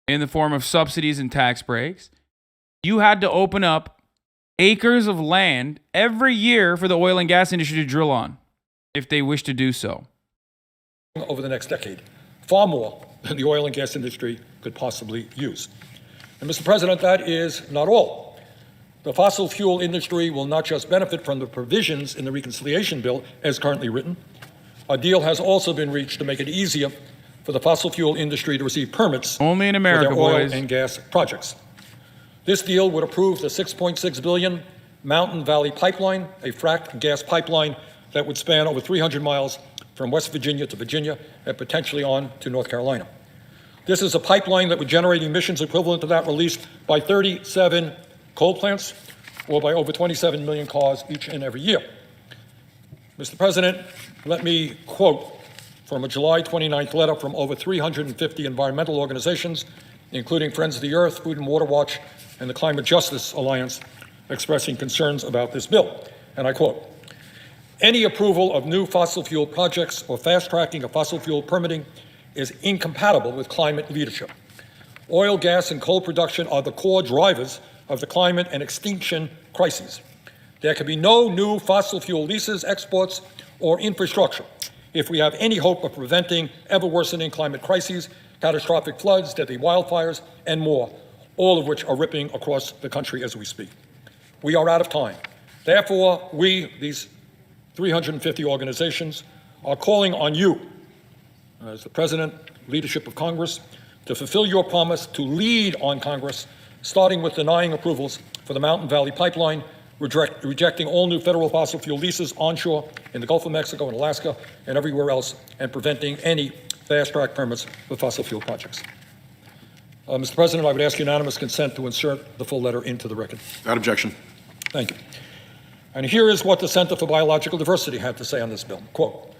in the form of subsidies and tax breaks, you had to open up acres of land every year for the oil and gas industry to drill on, if they wish to do so. Over the next decade, far more than the oil and gas industry could possibly use. And Mr. President, that is not all. The fossil fuel industry will not just benefit from the provisions in the reconciliation bill as currently written. A deal has also been reached to make it easier for the fossil fuel industry to receive permits only in America, for their oil boys. and gas projects. This deal would approve the $6.6 billion Mountain Valley Pipeline, a fracked gas pipeline that would span over 300 miles from West Virginia to Virginia and potentially on to North Carolina. This is a pipeline that would generate emissions equivalent to that released by 37 coal plants, or by over 27 million cars each and every year. Mr. President, let me quote from a July 29th letter from over 350 environmental organizations, including Friends of the Earth, Food and Water Watch, and the Climate Justice Alliance, expressing concerns about this bill. And I quote, "Any approval of new fossil fuel projects or fast-tracking of fossil fuel permitting is incompatible with climate leadership. Oil, gas, and coal production are the core drivers of the climate and extinction crises. There can be no new fossil fuel leases, exports, or infrastructure if we have any hope of preventing ever-worsening climate crises, catastrophic floods, deadly wildfires, and more, all of which are ripping across the country as we speak. We are out of time. Therefore, we, these 350 organizations, are calling on you, as the President, leadership of Congress, to fulfill your promise to lead on Congress, starting with denying approvals for the Mountain Valley Pipeline, rejecting all new federal fossil fuel leases onshore in the Gulf of Mexico and Alaska and everywhere else, and preventing any fast-track permits for fossil fuel projects. Mr. President, I would ask unanimous consent to insert the full letter into the record. Without objection. Thank you. And here is what the Center for Biological Diversity had to say on this bill. Quote,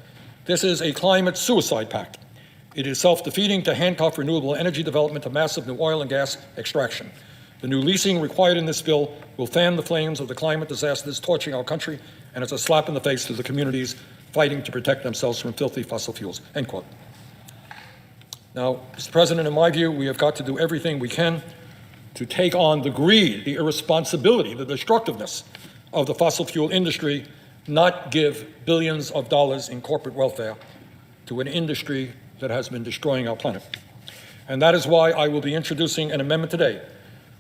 "This is a climate suicide pact. It is self-defeating to handcuff renewable energy development to massive new oil and gas extraction. The new leasing required in this bill will fan the flames of the climate disasters torching our country, and it's a slap in the face to the communities fighting to protect themselves from filthy fossil fuels." End quote. Now, Mr. President, in my view, we have got to do everything we can to take on the greed, the irresponsibility, the destructiveness of the fossil fuel industry, not give billions of dollars in corporate welfare to an industry that has been destroying our planet. And that is why I will be introducing an amendment today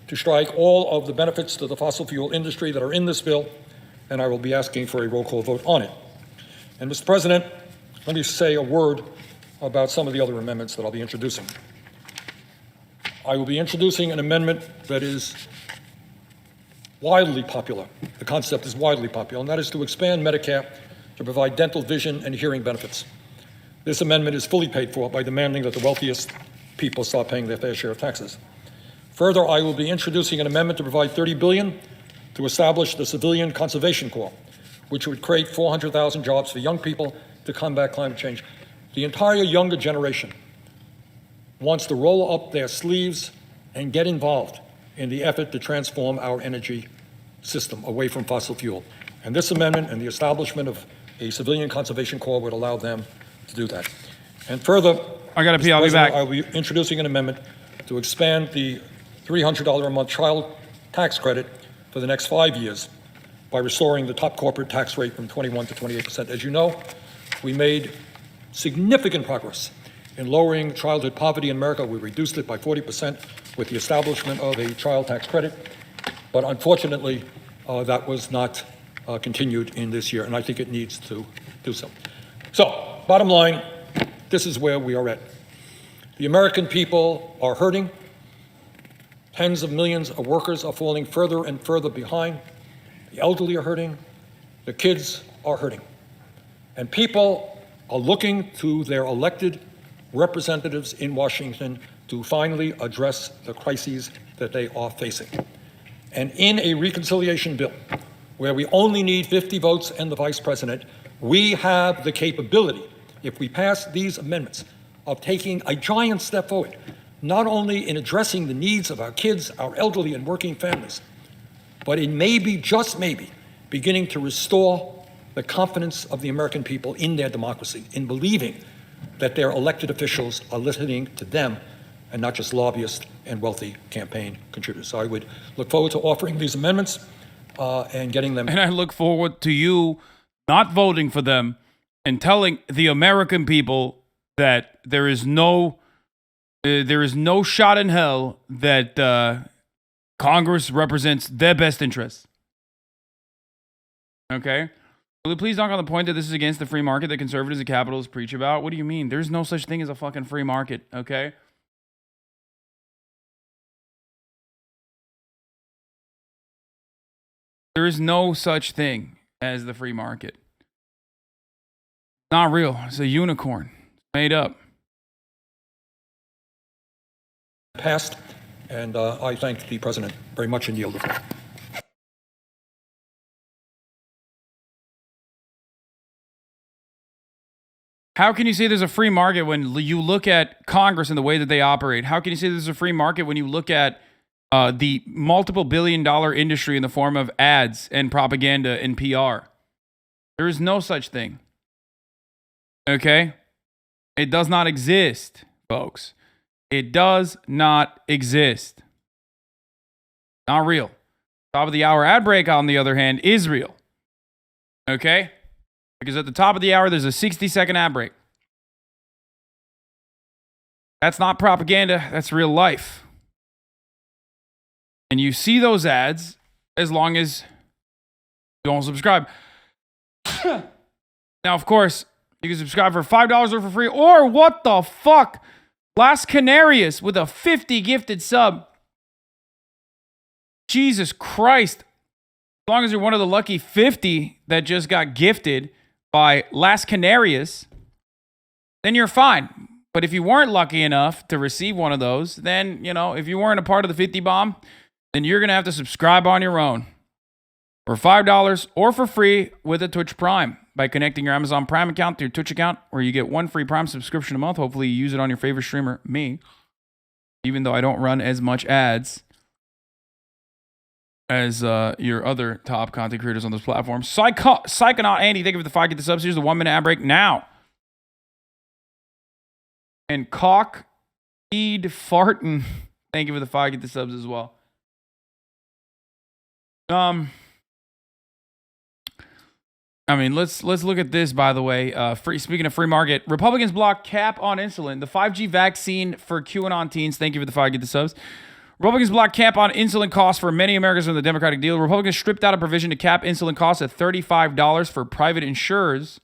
to strike all of the benefits to the fossil fuel industry that are in this bill, and I will be asking for a roll call vote on it. And Mr. President, let me say a word about some of the other amendments that I'll be introducing. I will be introducing an amendment that is widely popular. The concept is widely popular, and that is to expand Medicare to provide dental, vision, and hearing benefits. This amendment is fully paid for by demanding that the wealthiest people start paying their fair share of taxes. Further, I will be introducing an amendment to provide $30 billion to establish the Civilian Conservation Corps, which would create 400,000 jobs for young people to combat climate change. The entire younger generation wants to roll up their sleeves and get involved in the effort to transform our energy system away from fossil fuel. And this amendment and the establishment of a Civilian Conservation Corps would allow them to do that. And further, I gotta pee, I'll be back. I'll be introducing an amendment to expand the $300 a month child tax credit for the next 5 years by restoring the top corporate tax rate from 21 to 28%. As you know, we made significant progress in lowering childhood poverty in America. We reduced it by 40% with the establishment of a child tax credit. But unfortunately, that was not continued in this year, and I think it needs to do so. So, bottom line, this is where we are at. The American people are hurting. Tens of millions of workers are falling further and further behind. The elderly are hurting. The kids are hurting. And people are looking to their elected representatives in Washington to finally address the crises that they are facing. And in a reconciliation bill, where we only need 50 votes and the vice president, we have the capability, if we pass these amendments, of taking a giant step forward, not only in addressing the needs of our kids, our elderly and working families, but in maybe, just maybe, beginning to restore the confidence of the American people in their democracy, in believing that their elected officials are listening to them and not just lobbyists and wealthy campaign contributors. So I would look forward to offering these amendments and getting them. And I look forward to you not voting for them and telling the American people that there is no shot in hell that Congress represents their best interests. Okay? Will you please knock on the point that this is against the free market that conservatives and capitalists preach about? What do you mean? There's no such thing as a fucking free market, okay? There is no such thing as the free market. Not real. It's a unicorn. It's made up. Passed, and I thank the president very much and yield the floor. How can you say there's a free market when you look at Congress and the way that they operate? How can you say there's a free market when you look at the multiple billion-dollar industry in the form of ads and propaganda and PR? There is no such thing. Okay? It does not exist, folks. It does not exist. Not real. Top of the hour ad break, on the other hand, is real. Okay? Because at the top of the hour, there's a 60-second ad break. That's not propaganda. That's real life. And you see those ads as long as you don't subscribe. Now, of course, you can subscribe for $5 or for free. Or what the fuck? Las Canarias with a 50 gifted sub. Jesus Christ. As long as you're one of the lucky 50 that just got gifted by Las Canarias, then you're fine. But if you weren't lucky enough to receive one of those, then, you know, if you weren't a part of the 50 bomb, then you're going to have to subscribe on your own for $5 or for free with a Twitch Prime by connecting your Amazon Prime account to your Twitch account, where you get one free Prime subscription a month. Hopefully you use it on your favorite streamer, me, even though I don't run as much ads as your other top content creators on this platform. Psychonaut Andy, thank you for the 5 get the subs. Here's the 1 minute ad break now. And Cock Eed Fartin, thank you for the 5 get the subs as well. I mean, let's look at this, by the way. Speaking of free market, Republicans block cap on insulin. The 5G vaccine for QAnon teens. Thank you for the 5 get the subs. Republicans block cap on insulin costs for many Americans in the Democratic deal. Republicans stripped out a provision to cap insulin costs at $35 for private insurers,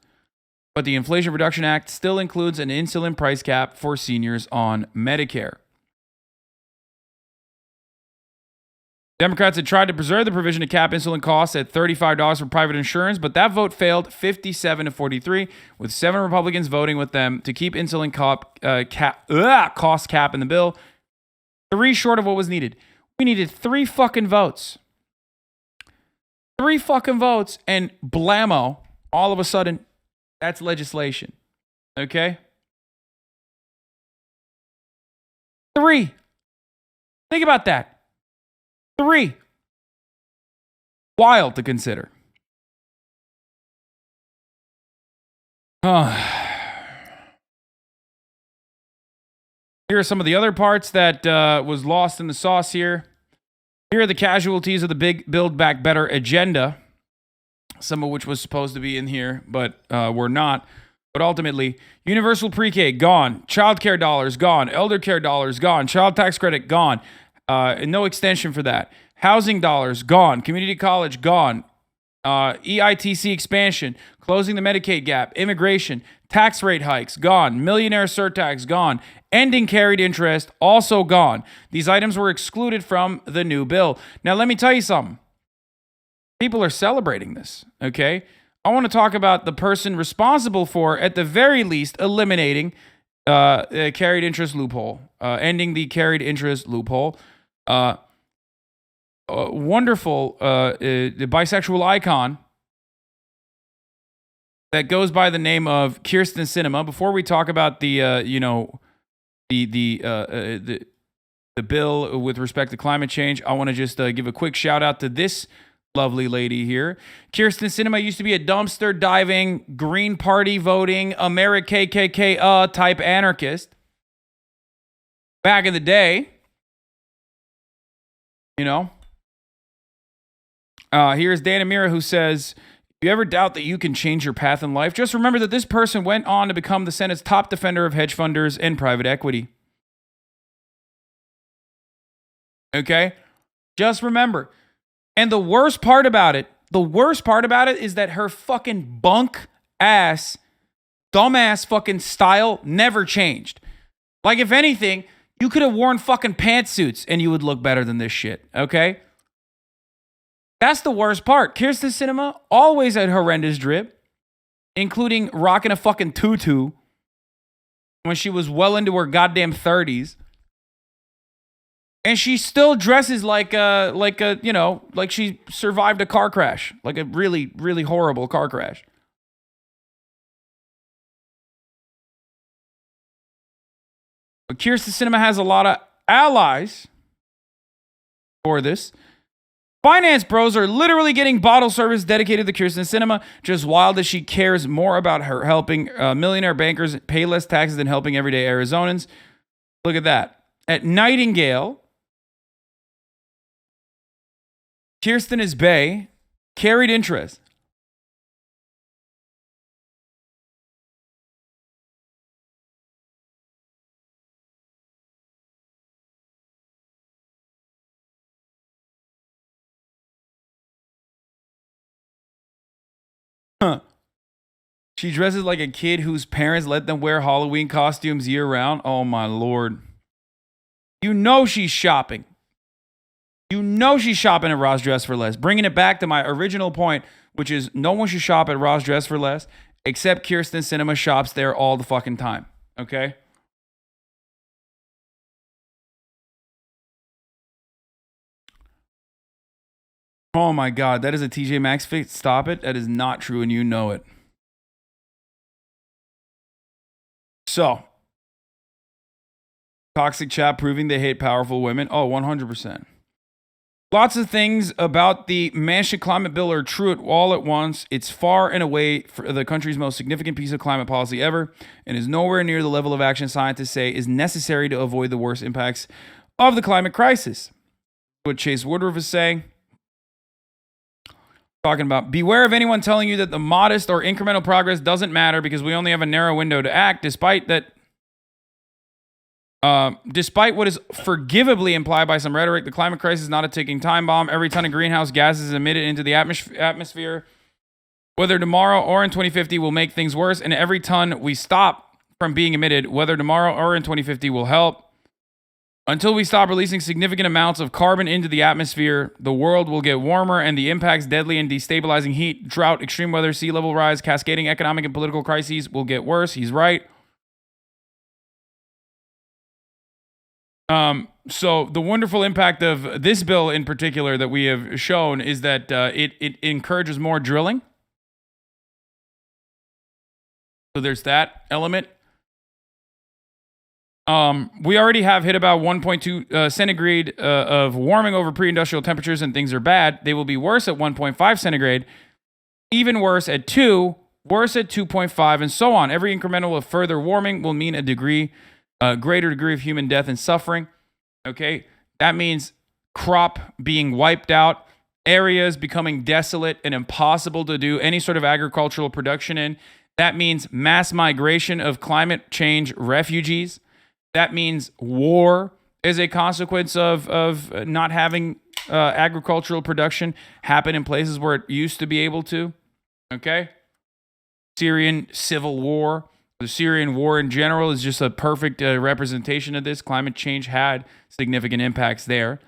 but the Inflation Reduction Act still includes an insulin price cap for seniors on Medicare. Democrats had tried to preserve the provision to cap insulin costs at $35 for private insurance, but that vote failed 57-43, with 7 Republicans voting with them to keep insulin cost cap in the bill. 3 short of what was needed. We needed 3 fucking votes. 3 fucking votes, and blammo, all of a sudden, that's legislation. Okay? 3. Think about that. 3. Wild to consider. Here are some of the other parts that was lost in the sauce here. Here are the casualties of the big Build Back Better agenda, some of which was supposed to be in here, but were not. But ultimately, universal pre-K, gone. Child care dollars, gone. Elder care dollars, gone. Child tax credit, gone. No extension for that. Housing dollars, gone. Community college, gone. EITC expansion, closing the Medicaid gap, immigration, tax rate hikes, gone. Millionaire surtax, gone. Ending carried interest, also gone. These items were excluded from the new bill. Now, let me tell you something. People are celebrating this, okay? I want to talk about the person responsible for, at the very least, eliminating a carried interest loophole, ending the carried interest loophole. Wonderful the bisexual icon that goes by the name of Kirsten Sinema. Before we talk about the bill with respect to climate change, I want to just give a quick shout out to this lovely lady here. Kirsten Sinema used to be a dumpster diving, Green Party voting, KKK type anarchist back in the day. Here's Dana Mira, who says, if you ever doubt that you can change your path in life, just remember that this person went on to become the Senate's top defender of hedge funders and private equity. Okay? Just remember. And the worst part about it is that her fucking bunk ass, dumbass fucking style never changed. Like, if anything, you could have worn fucking pantsuits and you would look better than this shit, okay? That's the worst part. Kirsten Sinema always had horrendous drip, including rocking a fucking tutu when she was well into her goddamn 30s. And she still dresses like she survived a car crash, like a really, really horrible car crash. But Kirsten Sinema has a lot of allies for this. Finance bros are literally getting bottle service dedicated to Kirsten Sinema. Just wild that she cares more about her helping millionaire bankers pay less taxes than helping everyday Arizonans. Look at that. At Nightingale, Kirsten is bae, carried interest. She dresses like a kid whose parents let them wear Halloween costumes year round. Oh my Lord. You know she's shopping. You know she's shopping at Ross Dress for Less. Bringing it back to my original point, which is no one should shop at Ross Dress for Less, except Kirsten Sinema shops there all the fucking time. Okay? Oh my God, that is a TJ Maxx fix. Stop it. That is not true and you know it. So, toxic chat proving they hate powerful women. Oh, 100%. Lots of things about the Manchin climate bill are true all at once. It's far and away for the country's most significant piece of climate policy ever and is nowhere near the level of action scientists say is necessary to avoid the worst impacts of the climate crisis. What Chase Woodruff is saying. Talking about, beware of anyone telling you that the modest or incremental progress doesn't matter because we only have a narrow window to act, despite what is forgivably implied by some rhetoric. The climate crisis is not a ticking time bomb. Every ton of greenhouse gases emitted into the atmosphere, whether tomorrow or in 2050, will make things worse. And every ton we stop from being emitted, whether tomorrow or in 2050, will help. Until we stop releasing significant amounts of carbon into the atmosphere, the world will get warmer and the impacts, deadly and destabilizing heat, drought, extreme weather, sea level rise, cascading economic and political crises will get worse. He's right. So the wonderful impact of this bill in particular that we have shown is that it encourages more drilling. So there's that element. We already have hit about 1.2 centigrade of warming over pre-industrial temperatures, and things are bad. They will be worse at 1.5 centigrade, even worse at 2, worse at 2.5, and so on. Every incremental of further warming will mean a greater degree of human death and suffering. Okay, that means crop being wiped out, areas becoming desolate and impossible to do any sort of agricultural production in. That means mass migration of climate change refugees. That means war as a consequence of not having agricultural production happen in places where it used to be able to. Okay? Syrian civil war. The Syrian war in general is just a perfect representation of this. Climate change had significant impacts there.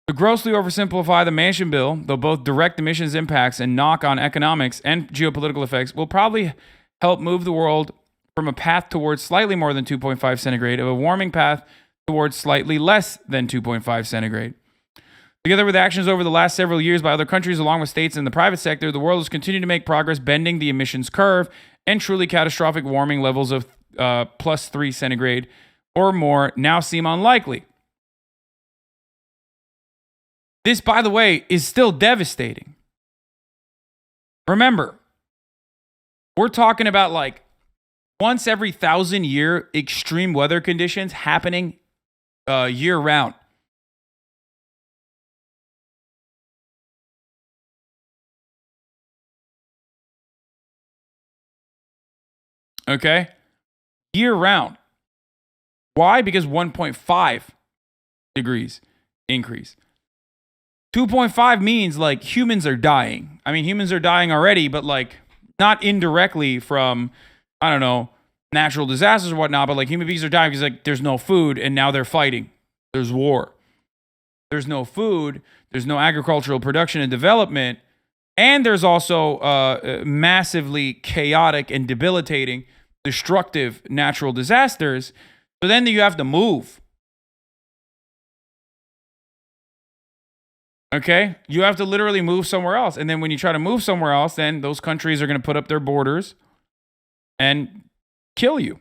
To grossly oversimplify the Manchin bill, though both direct emissions impacts and knock-on economics and geopolitical effects will probably help move the world from a path towards slightly more than 2.5 centigrade of a warming path towards slightly less than 2.5 centigrade. Together with actions over the last several years by other countries, along with states and the private sector, the world has continued to make progress bending the emissions curve, and truly catastrophic warming levels of plus 3 centigrade or more now seem unlikely. This, by the way, is still devastating. Remember, we're talking about like once every 1,000-year extreme weather conditions happening year round. Okay? Year round. Why? Because 1.5 degrees increase. 2.5 means like humans are dying. I mean, humans are dying already, but like not indirectly from, I don't know, natural disasters or whatnot, but like human beings are dying because like there's no food and now they're fighting. There's war. There's no food. There's no agricultural production and development. And there's also massively chaotic and debilitating, destructive natural disasters. So then you have to move. Okay? You have to literally move somewhere else. And then when you try to move somewhere else, then those countries are going to put up their borders and kill you.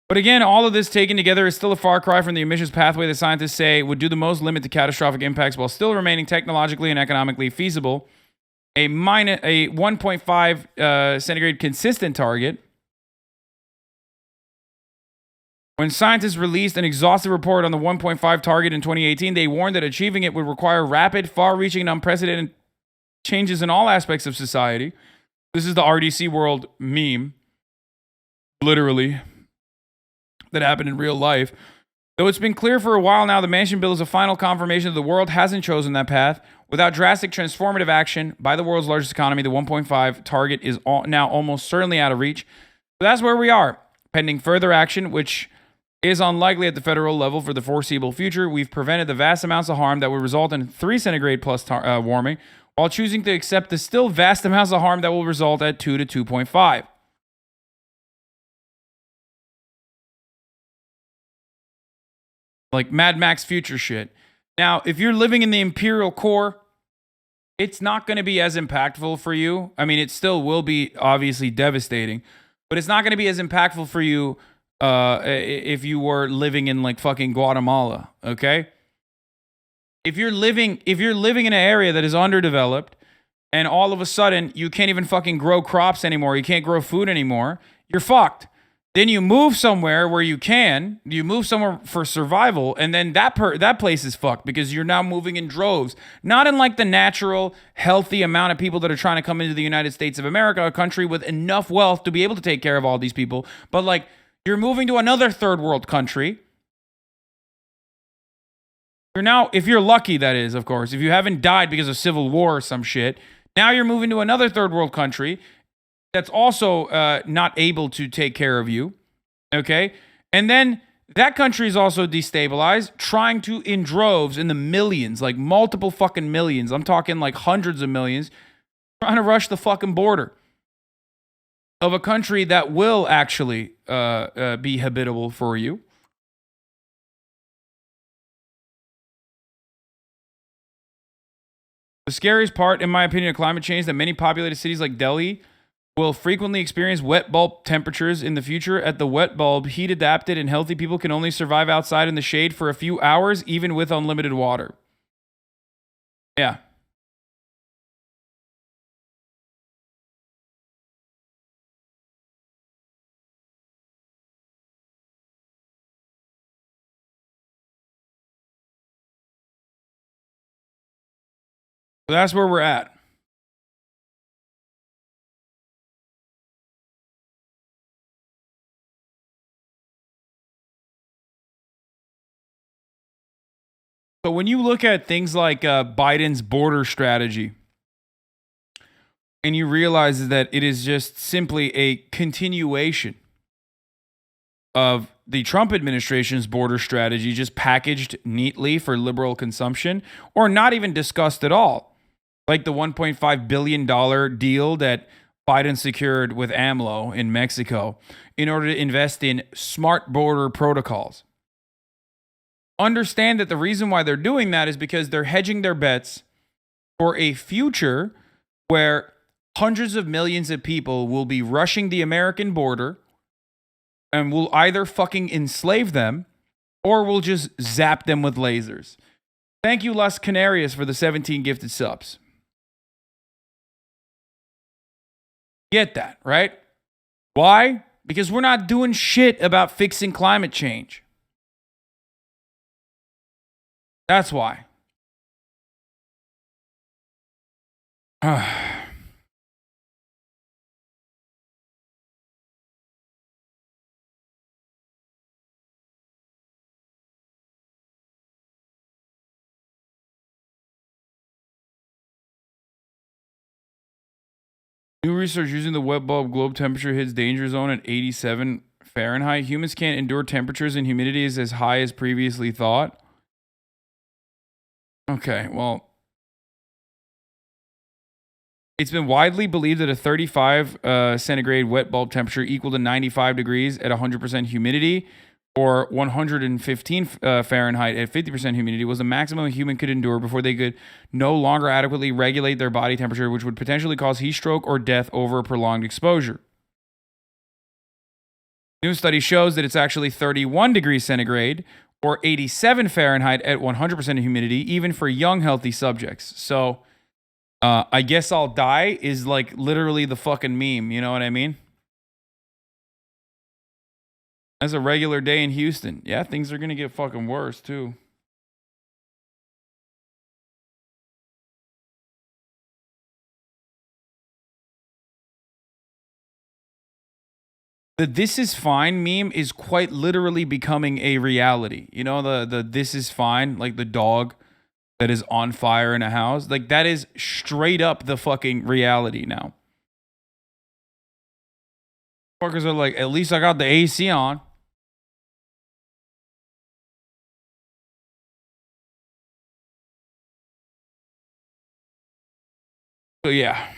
But again, all of this taken together is still a far cry from the emissions pathway that scientists say would do the most limit to catastrophic impacts while still remaining technologically and economically feasible. A 1.5 centigrade consistent target. When scientists released an exhaustive report on the 1.5 target in 2018, they warned that achieving it would require rapid, far-reaching, and unprecedented changes in all aspects of society. This is the RDC World meme, literally, that happened in real life. Though it's been clear for a while now, the Manchin bill is a final confirmation that the world hasn't chosen that path. Without drastic transformative action by the world's largest economy, the 1.5 target is now almost certainly out of reach. So that's where we are. Pending further action, which is unlikely at the federal level for the foreseeable future, we've prevented the vast amounts of harm that would result in 3 centigrade plus warming, while choosing to accept the still vast amounts of harm that will result at 2 to 2.5. Like Mad Max future shit. Now, if you're living in the imperial core, it's not going to be as impactful for you. I mean, it still will be obviously devastating, but it's not going to be as impactful for you if you were living in like fucking Guatemala, okay? If you're living in an area that is underdeveloped and all of a sudden you can't even fucking grow crops anymore, you can't grow food anymore, you're fucked. Then you move somewhere where you move somewhere for survival, and then that place is fucked because you're now moving in droves. Not in like the natural, healthy amount of people that are trying to come into the United States of America, a country with enough wealth to be able to take care of all these people, but like you're moving to another third world country. You're now, if you're lucky, that is, of course, if you haven't died because of civil war or some shit, now you're moving to another third world country that's also not able to take care of you, okay? And then that country is also destabilized, trying to, in droves, in the millions, like multiple fucking millions, I'm talking like hundreds of millions, trying to rush the fucking border of a country that will actually be habitable for you. The scariest part, in my opinion, of climate change is that many populated cities like Delhi will frequently experience wet bulb temperatures in the future. At the wet bulb, heat adapted and healthy people can only survive outside in the shade for a few hours, even with unlimited water. Yeah. So that's where we're at. So when you look at things like Biden's border strategy, and you realize that it is just simply a continuation of the Trump administration's border strategy, just packaged neatly for liberal consumption, or not even discussed at all. Like the $1.5 billion deal that Biden secured with AMLO in Mexico in order to invest in smart border protocols. Understand that the reason why they're doing that is because they're hedging their bets for a future where hundreds of millions of people will be rushing the American border and will either fucking enslave them or will just zap them with lasers. Thank you, Las Canarias, for the 17 gifted subs. Get that, right? Why? Because we're not doing shit about fixing climate change. That's why. New research using the wet bulb globe temperature hits danger zone at 87 Fahrenheit. Humans can't endure temperatures and humidities as high as previously thought. Okay, well, it's been widely believed that a 35 centigrade wet bulb temperature equal to 95 degrees at 100% humidity or 115 Fahrenheit at 50% humidity was the maximum a human could endure before they could no longer adequately regulate their body temperature, which would potentially cause heat stroke or death over a prolonged exposure. New study shows that it's actually 31 degrees centigrade or 87 Fahrenheit at 100% humidity, even for young, healthy subjects. So I guess I'll die is like literally the fucking meme. You know what I mean? That's a regular day in Houston. Yeah, things are going to get fucking worse too. The "this is fine" meme is quite literally becoming a reality. You know, the "this is fine," like the dog that is on fire in a house. Like that is straight up the fucking reality now. Fuckers are like, at least I got the AC on. So yeah.